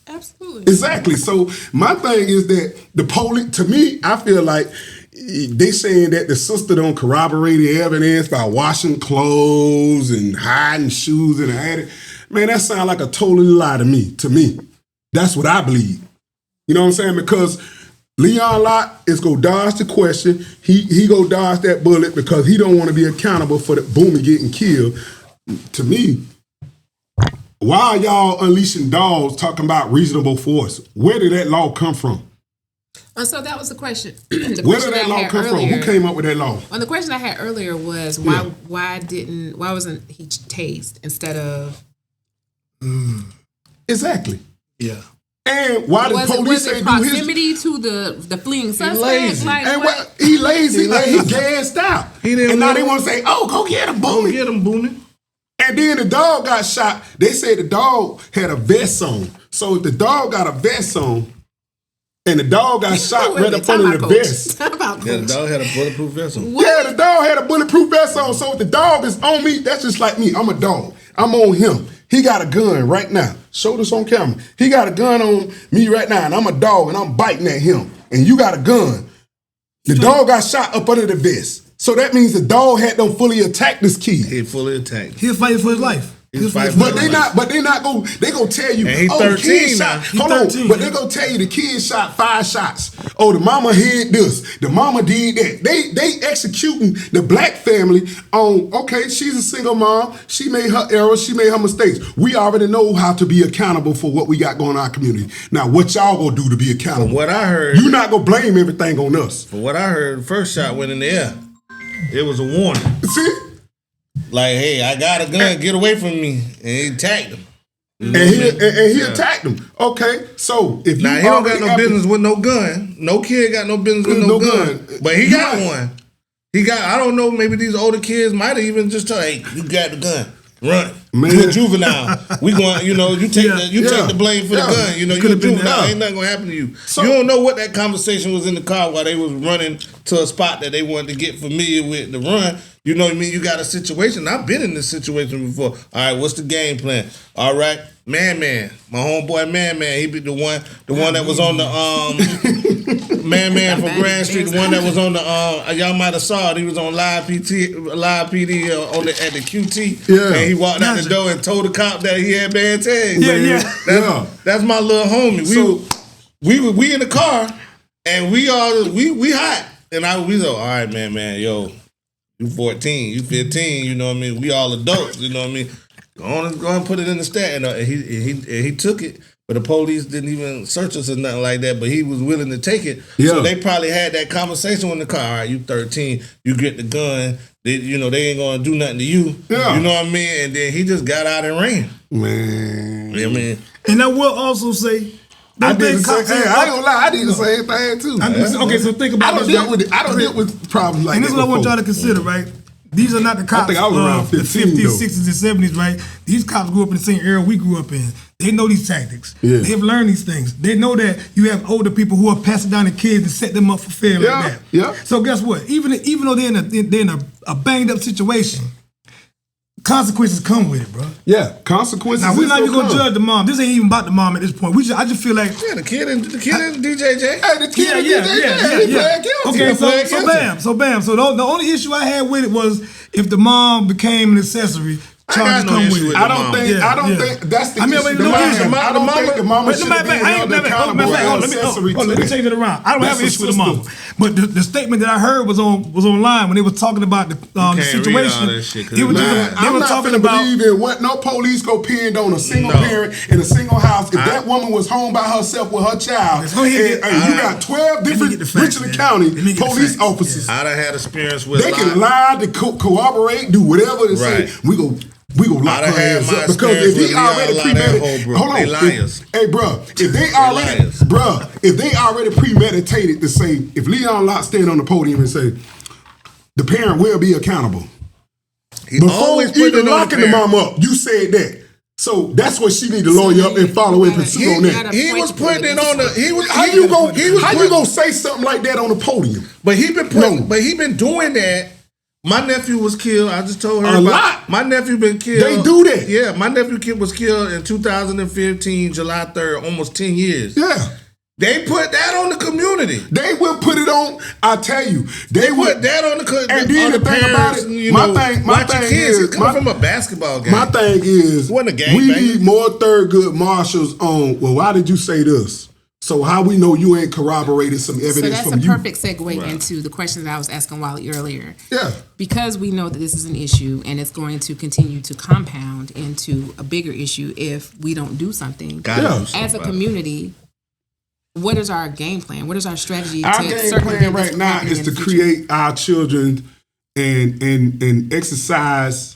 Absolutely. Exactly. So my thing is that the police, to me, I feel like they saying that the sister don't corroborate the evidence by washing clothes and hiding shoes in the attic. Man, that sounds like a total lie to me. That's what I believe. You know what I'm saying? Because Leon Lott is go dodge the question. He go dodge that bullet because he don't want to be accountable for the Boomy getting killed. To me, why are y'all unleashing dogs talking about reasonable force? Where did that law come from? And so that was the question. Where did that law come from? Who came up with that law? And the question I had earlier was why wasn't he tased instead of? Exactly. Yeah. And why did police say do his proximity to the fleeing suspect? Lazy. Like, and what? He lazy. Like he gassed out. And now they want to say, "Oh, go get him, Boomy." Go get him, Boomy. And then the dog got shot. They said the dog had a vest on. So if the dog got a vest on, and the dog got shot right up under the vest. Yeah, the dog had a bulletproof vest on. Yeah, the dog had a bulletproof vest on. So if the dog is on me, that's just like me. I'm a dog. I'm on him. He got a gun right now. Show this on camera. He got a gun on me right now, and I'm a dog, and I'm biting at him. And you got a gun. The dog got shot up under the vest. So that means the dog had them fully attacked this kid. He fully attacked. He was fighting for his life. But they not go. They gonna tell you. And he's 13 now. Hold on. But they gonna tell you the kid shot 5 shots. Oh, the mama hid this. The mama did that. They executing the black family on. Okay, she's a single mom. She made her errors. She made her mistakes. We already know how to be accountable for what we got going on in our community. Now, what y'all gonna do to be accountable? From what I heard, you not gonna blame everything on us. From what I heard, the first shot went in the air. It was a warning. See. Like, hey, I got a gun, get away from me. And he attacked him. And he attacked him. Okay, so if now he don't got no business with no gun. No kid got no business with no gun. But he got one. I don't know, maybe these older kids might have even just told, hey, you got the gun. Run. You a juvenile. We going, you take the blame for the gun. You a juvenile. Ain't nothing gonna happen to you. So, you don't know what that conversation was in the car while they was running to a spot that they wanted to get familiar with the run. You know what I mean? You got a situation. I've been in this situation before. All right, what's the game plan? All right, Man. My homeboy Man. He be the one that was on the Man from Grand Street, the one that was on the y'all might have saw it. He was on live PD at the QT. Yeah. And he walked out the door and told the cop that he had bad tags. That's my little homie. We in the car and we hot. And we all right, man, yo. You 14, you 15, you know what I mean? We all adults, you know what I mean? Go on and put it in the stat. And he took it, but the police didn't even search us or nothing like that, but he was willing to take it. Yeah. So they probably had that conversation in the car. All right, you 13, you get the gun, they ain't gonna do nothing to you. Yeah. You know what I mean? And then he just got out and ran. Man. You know what I mean? And I will also say, I ain't gonna lie, I did the same thing too. Okay, so think about this. I don't deal with problems like that. And this is what I want y'all to consider, right? These are not the cops I think I was around 15, the 50s, 60s, and 70s, right? These cops grew up in the same era we grew up in. They know these tactics. Yeah. They've learned these things. They know that you have older people who are passing down the kids and set them up for failure like that. Yeah. So guess what? Even though they're in a banged up situation, consequences come with it, bro. Yeah, consequences. Now we're not even gonna judge the mom. This ain't even about the mom at this point. I just feel like the kid and DJJ. Hey, the kid and DJJ. Okay, so bam. So the only issue I had with it was if the mom became an accessory. Charges come with it. I don't think that's the issue. I don't think the mama should be held accountable as an accessory to let me change it around. I don't have an issue with the mama. But the statement that I heard was online when they were talking about the situation. They were talking about believing what no police go pinned on a single parent in a single house. If that woman was home by herself with her child, and you got 12 different Richland County police officers. I done had experience with. They can lie, to cooperate, do whatever they say. We go lock her ass up because if he already premeditated, hold on, hey bro, if they already premeditated to say, if Leon Lott stand on the podium and say, the parent will be accountable. Before even locking the mom up, you said that. So that's what she need to lawyer up and follow and pursue on that. He was putting it on the. How you gonna say something like that on the podium? But he been doing that. My nephew was killed. I just told her a lot. My nephew been killed. They do that. Yeah, my nephew was killed in 2015, July 3rd, almost 10 years. Yeah. They put that on the community. They will put it on. I tell you, they put that on the. And then the thing about it, my thing is, coming from a basketball game. My thing is, we need more Thurgood Marshals on. Well, why did you say this? So how we know you ain't corroborated some evidence from you? So that's a perfect segue into the question that I was asking Wally earlier. Yeah. Because we know that this is an issue and it's going to continue to compound into a bigger issue if we don't do something. As a community, what is our game plan? What is our strategy? Our game plan right now is to create our children and exercise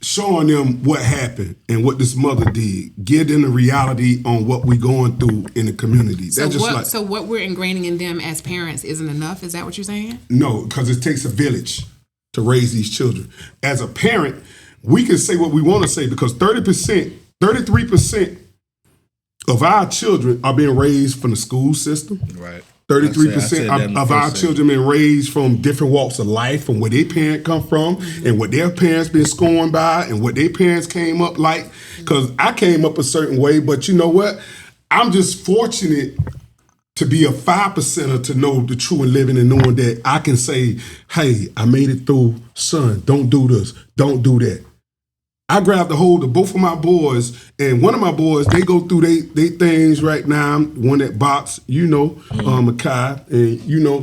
showing them what happened and what this mother did. Give them the reality on what we're going through in the community. So what we're ingraining in them as parents isn't enough? Is that what you're saying? No, because it takes a village to raise these children. As a parent, we can say what we want to say because 33% of our children are being raised from the school system. Right. 33% of our children been raised from different walks of life, from where their parents come from and what their parents been scorned by and what their parents came up like. Because I came up a certain way, but you know what? I'm just fortunate to be a 5%er to know the true and living and knowing that I can say, hey, I made it through, son, don't do this, don't do that. I grabbed a hold of both of my boys, and one of my boys, they go through they things right now. One that box, Hakiym, and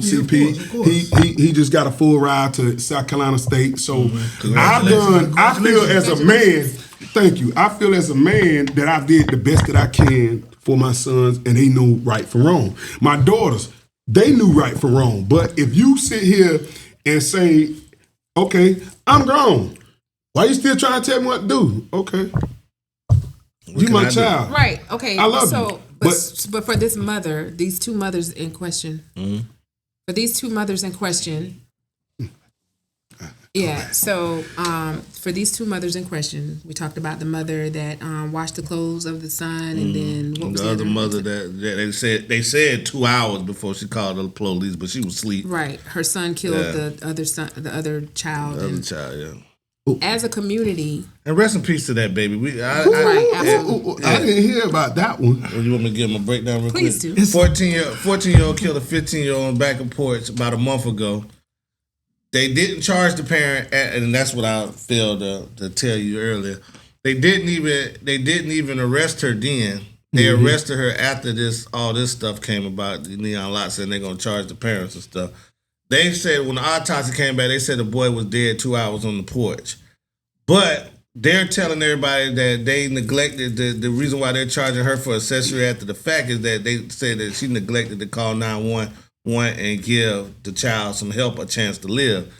CP. Of course. He just got a full ride to South Carolina State. So I feel as a man, thank you. I feel as a man that I did the best that I can for my sons, and they know right from wrong. My daughters, they knew right from wrong. But if you sit here and say, okay, I'm grown. Why you still trying to tell me what to do? Okay. You my child. Right. Okay. I love so, you. But for this mother, these two mothers in question, for these two mothers in question, yeah. So, for these two mothers in question, we talked about the mother that washed the clothes of the son, and then what was the other mother that they said 2 hours before she called the police, but she was asleep. Right. Her son killed the other son, the other child. The other child, yeah. As a community, and rest in peace to that baby. I didn't hear about that one. You want me to give him a breakdown real Please quick? do. 14-year-old killed a 15-year-old on the back of the porch about a month ago. They didn't charge the parent, and that's what I failed to tell you earlier. They didn't even arrest her then. They arrested her after all this stuff came about. Leon Lott said they're gonna charge the parents and stuff. They said when the autopsy came back, they said the boy was dead 2 hours on the porch. But they're telling everybody that they neglected the reason why they're charging her for accessory after the fact is that they said that she neglected to call 911 and give the child some help, a chance to live.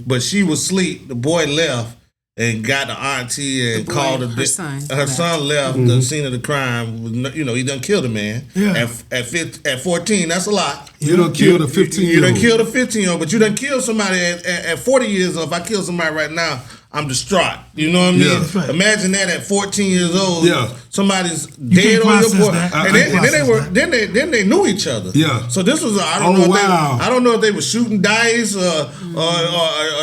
But she was asleep. The boy left and got the auntie and called her son. Her son left the scene of the crime. You know, he done killed a man. Yeah. At 14, that's a lot. You done killed a 15-year-old. You done killed a 15-year-old, but you done killed somebody at 40 years old. If I kill somebody right now, I'm distraught. You know what I mean? Yeah, right. Imagine that at 14 years old. Yeah. Somebody's dead on your porch. And then they knew each other. Yeah. So this was I don't know if they were shooting dice or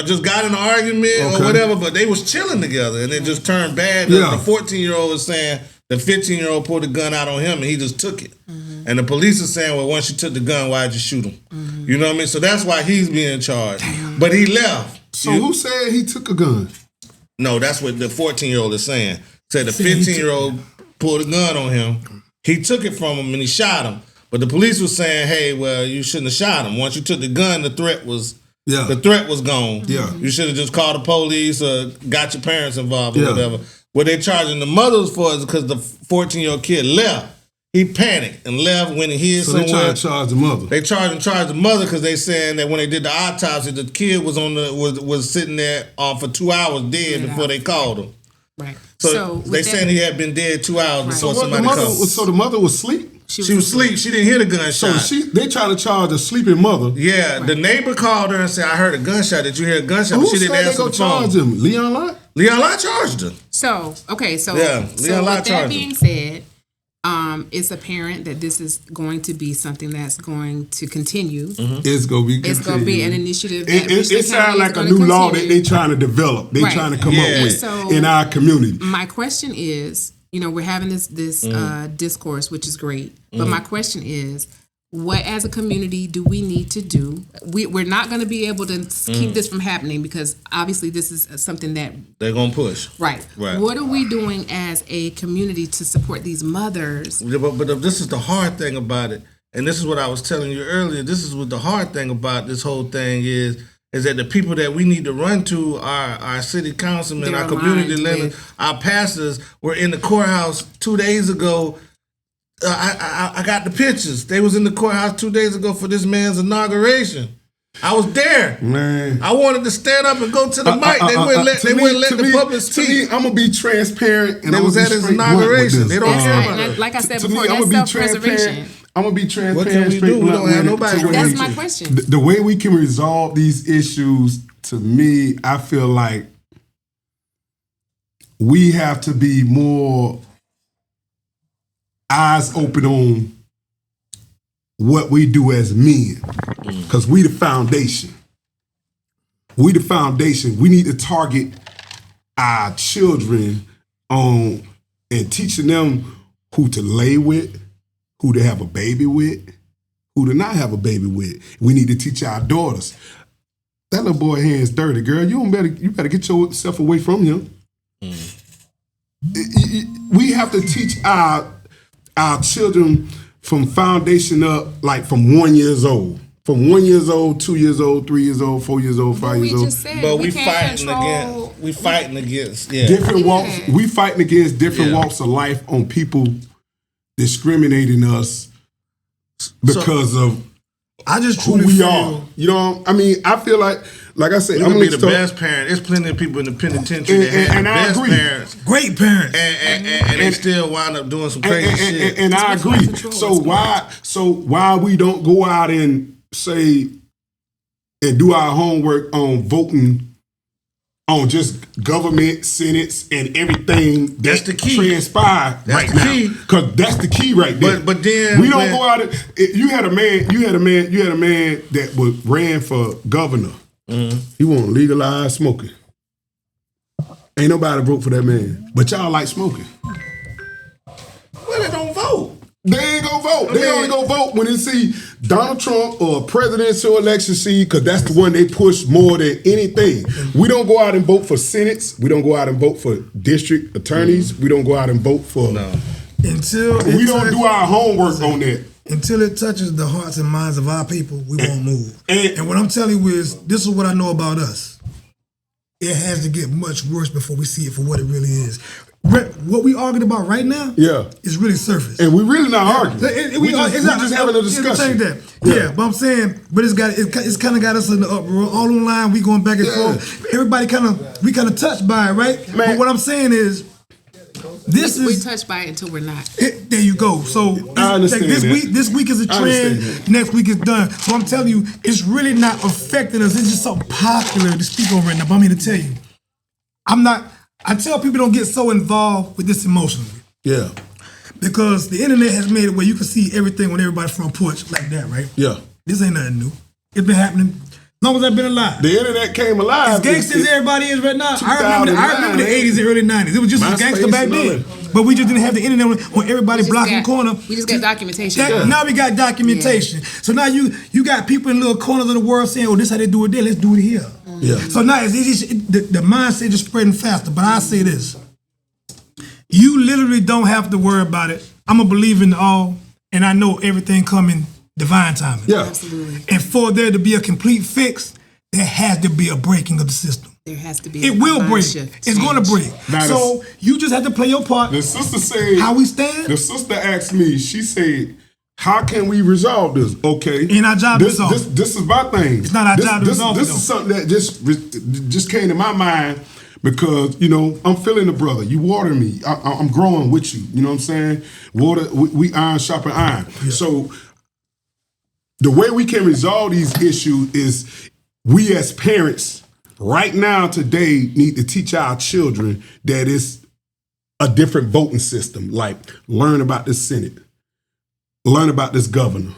just got in an argument or whatever, but they was chilling together and it just turned bad. The 14-year-old is saying the 15-year-old pulled the gun out on him and he just took it. And the police are saying, well, once you took the gun, why'd you shoot him? You know what I mean? So that's why he's being charged. But he left. So who said he took a gun? No, that's what the 14-year-old is saying. Said the 15-year-old pulled a gun on him. He took it from him and he shot him. But the police was saying, hey, well, you shouldn't have shot him. Once you took the gun, the threat was gone. Yeah. You should have just called the police or got your parents involved or whatever. What they charging the mothers for is because the 14-year-old kid left. He panicked and left, went and hid somewhere. So they tried to charge the mother. They charged the mother because they saying that when they did the autopsy, the kid was was sitting there for 2 hours dead before they called him. Right. So they saying he had been dead 2 hours before somebody called. So the mother was asleep? She was asleep. She didn't hear the gunshot. So they trying to charge a sleeping mother. Yeah, the neighbor called her and said, I heard a gunshot. Did you hear a gunshot? Who But she didn't said answer they the gonna phone. charge him? Leon Lott? Leon Lott charged her. So Leon Lott with that charged being him. said, it's apparent that this is going to be something that's going to continue. It's going to be continued. It's going to be an initiative. It sounds like a new law that they trying to develop. They trying to come up with in our community. My question is, we're having this discourse, which is great. But my question is, what as a community do we need to do? We're not going to be able to keep this from happening because obviously this is something that they're going to push. Right. What are we doing as a community to support these mothers? But this is the hard thing about it. And this is what I was telling you earlier. This is what the hard thing about this whole thing is that the people that we need to run to are our city councilmen, our community leaders, our pastors were in the courthouse 2 days ago. I got the pictures. They was in the courthouse 2 days ago for this man's inauguration. I was there. Man, I wanted to stand up and go to the mic. They wouldn't let the public speak. To me, I'm gonna be transparent. And they was at his inauguration. They don't care about it. Like I said before, that's self-preservation. I'm gonna be transparent. What can we do? We don't have nobody. That's my question. The way we can resolve these issues, to me, I feel like we have to be more eyes open on what we do as men, because we the foundation. We the foundation. We need to target our children on and teaching them who to lay with, who to have a baby with, who to not have a baby with. We need to teach our daughters. That little boy hands dirty, girl. You better get yourself away from him. We have to teach our children from foundation up, like from 1 year old. From 1 year old, 2 years old, 3 years old, 4 years old, 5 years old. But we fighting against different walks. We fighting against different walks of life on people discriminating us because of I just who we are. You know, I mean, I feel like like I said, We I'm gonna gonna be the best parent. There's plenty of people in the penitentiary that had and the I best agree. parents, Great parents, and they still wind up doing some crazy shit. And I agree. So why we don't go out and say and do our homework on voting on just government, senates, and everything That's the key. transpired That's right the now. key. Because that's the key right there. But then we don't go out and you had a man that ran for governor. Mm-hmm. He want to legalize smoking. Ain't nobody vote for that man. But y'all like smoking. Well, they don't vote. They ain't gonna vote. They only gonna vote when they see Donald Trump or a presidential election seed, because that's the one they push more than anything. We don't go out and vote for senates. We don't go out and vote for district attorneys. We don't go out and vote for. Until we don't do our homework on that. Until it touches the hearts and minds of our people, we won't move. And what I'm telling you is, this is what I know about us. It has to get much worse before we see it for what it really is. What we arguing about right now, is really surface, and we really not arguing. We just having a discussion. But I'm saying, but it's kind of got us in the uproar. All online, we going back and forth. Everybody kind of touched by it, right? Man. But what I'm saying is, we touched by it until we're not. There you go. So I understand this week is a trend. Next week is done. So I'm telling you, it's really not affecting us. It's just so popular to speak on right now. But I'm here to tell you, I tell people don't get so involved with this emotionally. Yeah. Because the internet has made it where you can see everything on everybody's front porch like that, right? Yeah. This ain't nothing new. It's been happening as long as I've been alive. The internet came alive. As gangsters as everybody is right now. I remember the 80s and early 90s. It was just as gangster back then. But we just didn't have the internet on everybody blocking the corner. We just got documentation. Now we got documentation. Yeah. So now you got people in little corners of the world saying, "Oh, this how they do it there. Let's do it here." Yeah. So now the mindset is spreading faster. But I say this: you literally don't have to worry about it. I'm a believer in all, and I know everything coming divine timing. Yeah, absolutely. And for there to be a complete fix, there has to be a breaking of the system. There has to be. It will break. It's going to break. So you just have to play your part. The sister said, "How we stand." The sister asked me. She said, "How can we resolve this?" Okay, ain't our job to resolve. This is my thing. It's not our job to resolve. This is something that just came to my mind because I'm feeling the brother. You water me. I'm growing with you. You know what I'm saying? Water. We iron sharpen iron. Yeah. So the way we can resolve these issues is we as parents. Right now, today, need to teach our children that it's a different voting system. Like, learn about the Senate. Learn about this governor.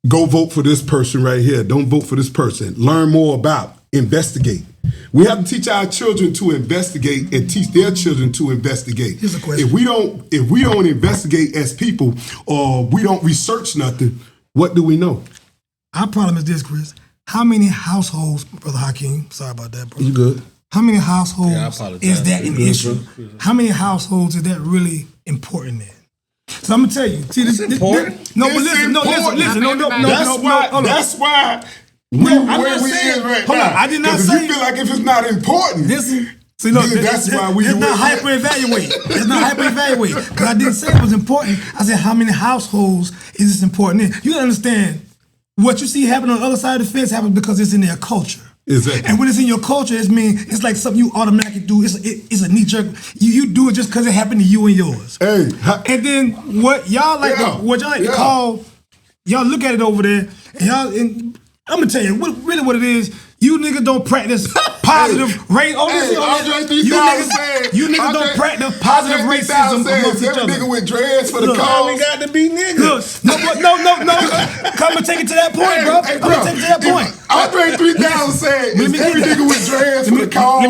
Go vote for this person right here. Don't vote for this person. Learn more about, investigate. We have to teach our children to investigate and teach their children to investigate. Here's a question. If we don't investigate as people or we don't research nothing, what do we know? Our problem is this, Chris. How many households, Brother Hakim, sorry about that, bro. You good? How many households is that an issue? How many households is that really important in? So I'm gonna tell you. See, this important. Listen. That's why where we is right now. I did not say. If you feel like if it's not important, see, look, that's why we. It's not hyper-evaluate. It's not hyper-evaluate. Because I didn't say it was important. I said how many households is this important in? You gotta understand. What you see happen on the other side of the fence happens because it's in their culture. Exactly. And when it's in your culture, it's like something you automatically do. It's a knee jerk. You do it just because it happened to you and yours. Hey. And then what y'all like to call, y'all look at it over there, and I'm gonna tell you what it is. You niggas don't practice positive race. You niggas don't practice positive racism amongst each other. Nigga with dreads for the cause. We got to be niggas. No. Come and take it to that point, bro. Come and take it to that point. Andre 3000 said, every nigga with dreads for the cause. Let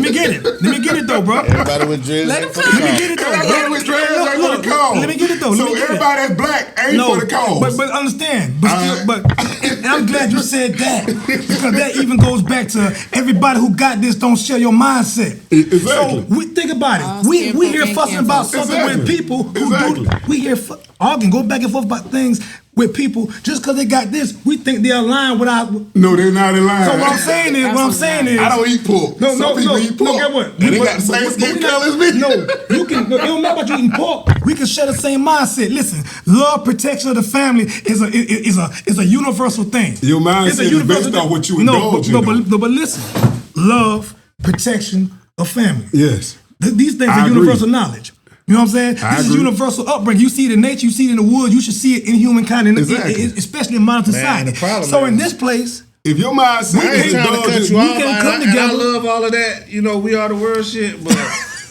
me get it though, bro. Everybody with dreads. Let me get it though. Everybody with dreads ain't for the cause. Let me get it though. So everybody that's black ain't for the cause. But understand. And I'm glad you said that because that even goes back to everybody who got this don't share your mindset. Exactly. So we think about it. We hear fussing about something with people who do. We hear arguing, go back and forth about things. with people just because they got this. We think they're aligned with our. No, they're not in line. So what I'm saying is, I don't eat pork. Some people eat pork. Get what? And they got the same skin color as me. No, you can. It don't matter about you eating pork. We can share the same mindset. Listen, love, protection of the family is a universal thing. Your mindset is based on what you indulge in. But listen, love, protection of family. Yes. These things are universal knowledge. You know what I'm saying? This is universal upbringing. You see it in nature, you see it in the woods, you should see it in humankind, especially in modern society. So in this place, if your mindset is indulgent, we can come together. I love all of that. You know, we are the world shit, but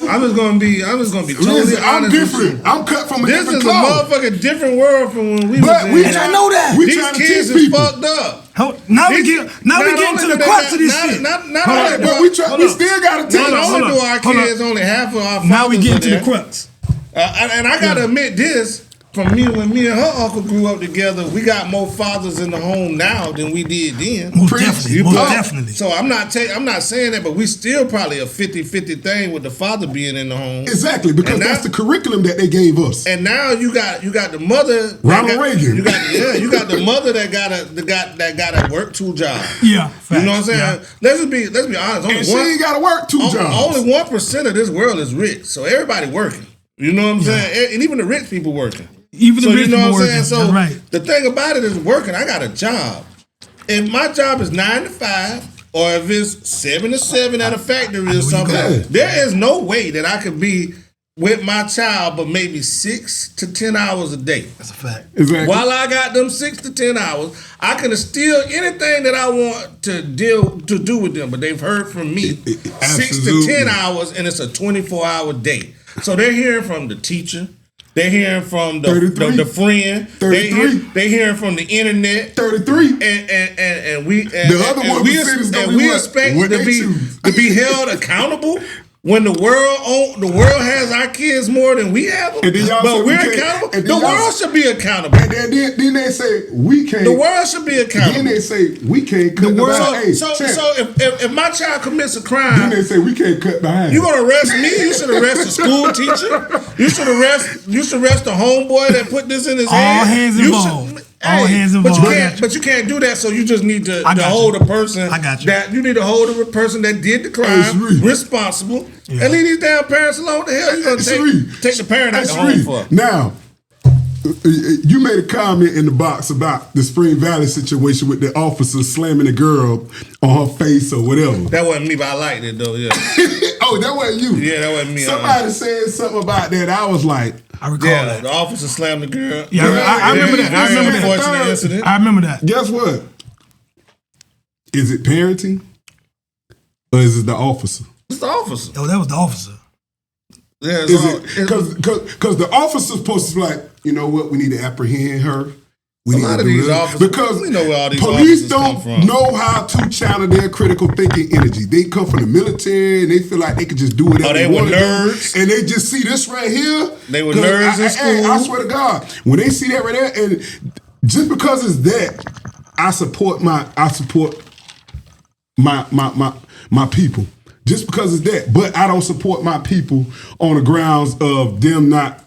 I'm just gonna be totally honest. I'm different. I'm cut from a different cloth. This is a motherfucking different world from when we was there. But I know that. These kids is fucked up. Now we get to the crux of this shit. But we still gotta tell them. Not only do our kids, only half of our fathers. Now we get to the crux. And I gotta admit this. From me, when me and her uncle grew up together, we got more fathers in the home now than we did then. Most definitely. So I'm not saying that, but we still probably a 50-50 thing with the father being in the home. Exactly, because that's the curriculum that they gave us. And now you got the mother, Ronald Reagan. You got the mother that gotta work 2 jobs. Yeah, facts. You know what I'm saying? Yeah. Let's be honest. And she ain't gotta work 2 jobs. Only 1% of this world is rich, so everybody working. You know what I'm saying? And even the rich people working. Even the rich people working. So the thing about it is working. I got a job, and my job is 9 to 5, or if it's 7 to 7 at a factory or something. There is no way that I could be with my child, but maybe 6 to 10 hours a day. That's a fact. Exactly. While I got them 6 to 10 hours, I can instill anything that I want to do with them. But they've heard from me 6 to 10 hours, and it's a 24-hour day. So they're hearing from the teacher. They're hearing from the friend. 33. They hearing from the internet. 33. And we the other 1% is gonna be we expect to be held accountable. When the world has our kids more than we have them, but we're accountable. The world should be accountable. And then they say we can't. The world should be accountable. Then they say we can't cut the world. So if my child commits a crime, then they say we can't cut behind. You gonna arrest me? You should arrest the school teacher. You should arrest the homeboy that put this in his hand. All hands involved. All hands involved. But you can't do that. So you just need to hold a person. I got you. That you need to hold a person that did the crime responsible, and leave these damn parents alone. What the hell you gonna take the parent out the home for? Now, you made a comment in the box about the Spring Valley situation with the officer slamming the girl on her face or whatever. That wasn't me, but I liked it though. Yeah. Oh, that wasn't you. Yeah, that wasn't me. Somebody said something about that. I was like, I recall that. The officer slammed the girl. Yeah, I remember that. I remember that. Unfortunate incident. I remember that. Guess what? Is it parenting or is it the officer? It's the officer. Oh, that was the officer. Yeah, because the officer's supposed to be like, you know what? We need to apprehend her. We need to do this. Because we know where all these police don't know how to channel their critical thinking energy. They come from the military and they feel like they can just do whatever they want were nerds. And they just see this right here. They were nerds in school. I swear to God, when they see that right there, and just because it's that, I support my people. Just because it's that. But I don't support my people on the grounds of them not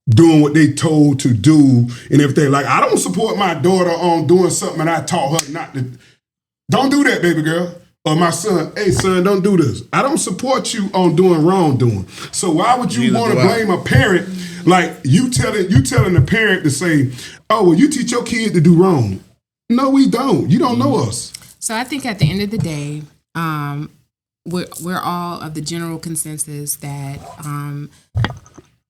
doing what they told to do and everything. Like, I don't support my daughter on doing something and I taught her not to. Don't do that, baby girl. Or my son, hey, son, don't do this. I don't support you on doing wrongdoing. So why would you want to blame a parent? Like, you telling the parent to say, oh, well, you teach your kid to do wrong. No, we don't. You don't know us. So I think at the end of the day, we're all of the general consensus that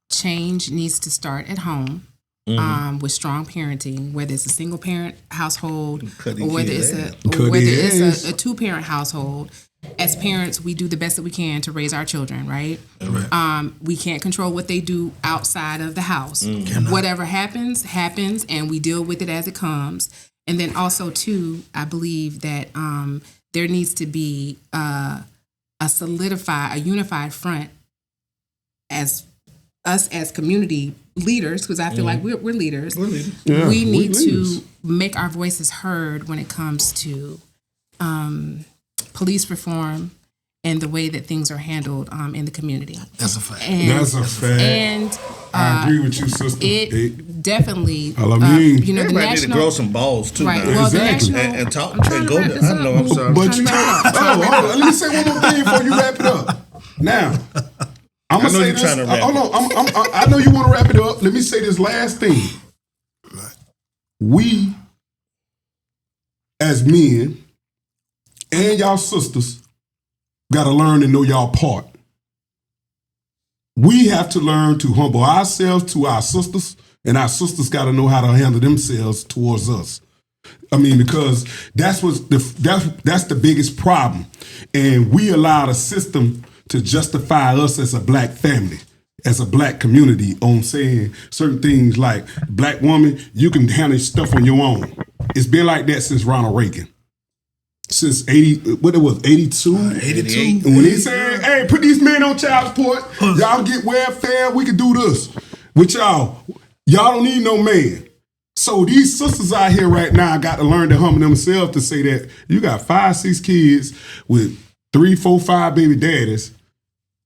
change needs to start at home with strong parenting, whether it's a single parent household or whether it's a 2-parent household. As parents, we do the best that we can to raise our children, right? We can't control what they do outside of the house. Whatever happens, and we deal with it as it comes. And then also, too, I believe that there needs to be a unified front as us as community leaders, because I feel like we're leaders. Yeah, we need to make our voices heard when it comes to police reform and the way that things are handled in the community. That's a fact. That's a fact. And I agree with you, sister. it definitely, I mean, you know, the Everybody need to national, grow some balls too. right? Now. Well, Exactly. the national, And talk I'm trying and to go wrap there. this I up. know. I'm sorry. But you hold on, let me say one more thing before you wrap it up. Now, I'm gonna know say you're this. trying to wrap Hold on, I know you want to wrap it up. Let me say this last thing. We, as men and y'all sisters, gotta learn to know y'all part. We have to learn to humble ourselves to our sisters, and our sisters gotta know how to handle themselves towards us. I mean, because that's the biggest problem. And we allow the system to justify us as a black family, as a black community, on saying certain things like, black woman, you can handle stuff on your own. It's been like that since Ronald Reagan. Since 82? 82. When he said, hey, put these men on child support, y'all get welfare, we can do this. With y'all don't need no man. So these sisters out here right now got to learn to humble themselves to say that you got 5, 6 kids with 3, 4, 5 baby daddies.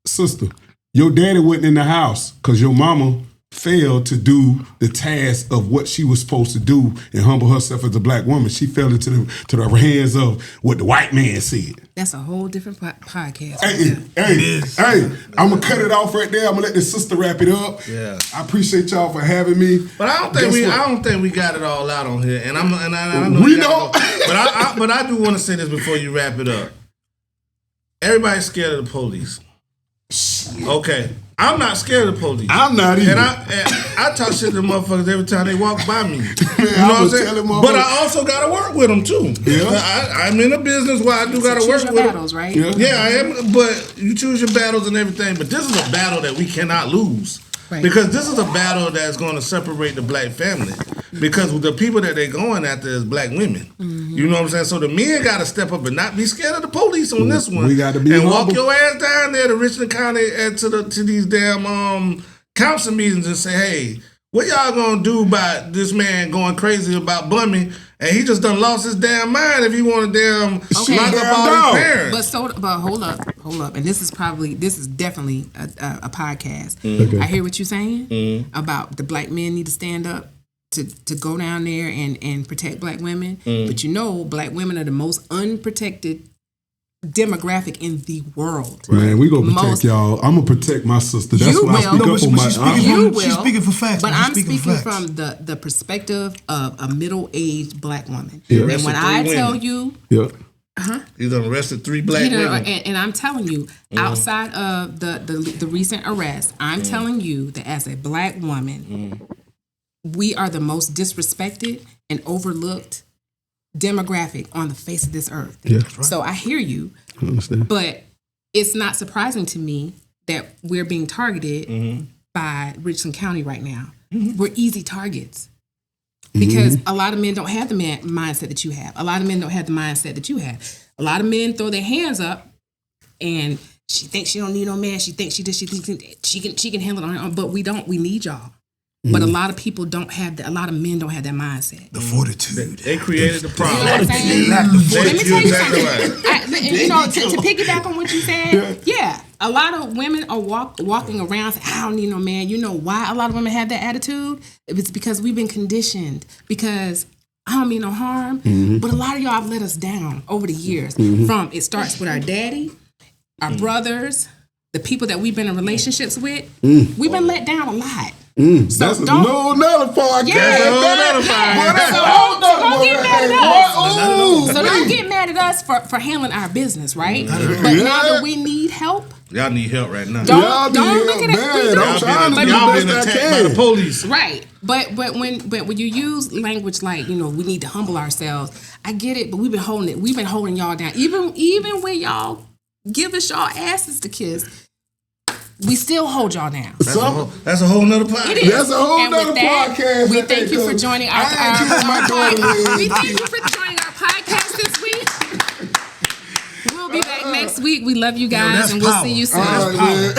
Sister, your daddy wasn't in the house because your mama failed to do the task of what she was supposed to do and humble herself as a black woman. She fell into the hands of what the white man said. That's a whole different podcast. Hey, I'm going to cut it off right there. I'm going to let the sister wrap it up. Yeah. I appreciate y'all for having me. But I don't think we got it all out on here. And I know We you don't. but I do want to say this before you wrap it up. Everybody's scared of the police. Okay. I'm not scared of the police. I'm not either. And I talk shit to the motherfuckers every time they walk by me. You know I'm what I'm saying? tell them But I also got to work with them too. Yeah. I'm in a business where I do got to work Choose your with battles, them. right? Yeah, I am. But you choose your battles and everything. But this is a battle that we cannot lose. Right. Because this is a battle that's going to separate the black family. Because the people that they're going after is black women. Mm-hmm. You know what I'm saying? So the men got to step up and not be scared of the police on this one. We got to be and humble. walk your ass down there to Richland County and to these damn council meetings and say, hey, what y'all gonna do about this man going crazy about Bummy? And he just done lost his damn mind if he want to damn lock up all his parents. But hold up, and this is definitely a podcast. Okay. I hear what you're saying about the black men need to stand up to go down there and protect black women. But you know, black women are the most unprotected demographic in the world. Man, we gonna protect y'all. I'm gonna protect my sister. That's You why I will. speak up on my. She's speaking for facts. But I'm speaking for facts. from the perspective of a middle-aged black woman. Yeah. And when I Arrested tell three you, Yeah. He done arrested 3 black women. and I'm telling you, outside of the recent arrest, I'm telling you that as a black woman, we are the most disrespected and overlooked demographic on the face of this earth. Yeah. So I hear you, I understand. but it's not surprising to me that we're being targeted by Richland County right now. We're easy targets because a lot of men don't have the mindset that you have. A lot of men don't have the mindset that you have. A lot of men throw their hands up and she thinks she don't need no man. She thinks she thinks she can handle it on her own, but we don't. We need y'all. But a lot of people don't have that. A lot of men don't have that mindset. The fortitude. They created the problem. You know what I'm saying? Lack the Let me tell you exactly something. To piggyback on what you said, yeah, a lot of women are walking around saying, I don't need no man. You know why a lot of women have that attitude? It's because we've been conditioned. Because I don't mean no harm, but a lot of y'all have let us down over the years. From it starts with our daddy, our brothers, the people that we've been in relationships with. We've been let down a lot. So That's don't another podcast. Yeah, so don't get mad at us. So don't get mad at us for handling our business, right? But now that we need help, Y'all need help right now. Y'all don't need look help, at man. it. I'm trying to do Y'all the been best I attacked by can. the police. right? But when you use language like, you know, we need to humble ourselves, I get it. But we've been holding y'all down. Even when y'all give us y'all asses to kiss, we still hold y'all down. That's a whole nother podcast. It is. That's a whole And with nother that, podcast. We right thank there, you for cause joining I ain't kissing my daughter. we thank you for joining our podcast this week. We'll be back next week. We love you guys, that's and we'll power. see you soon. All right, man.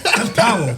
That's power.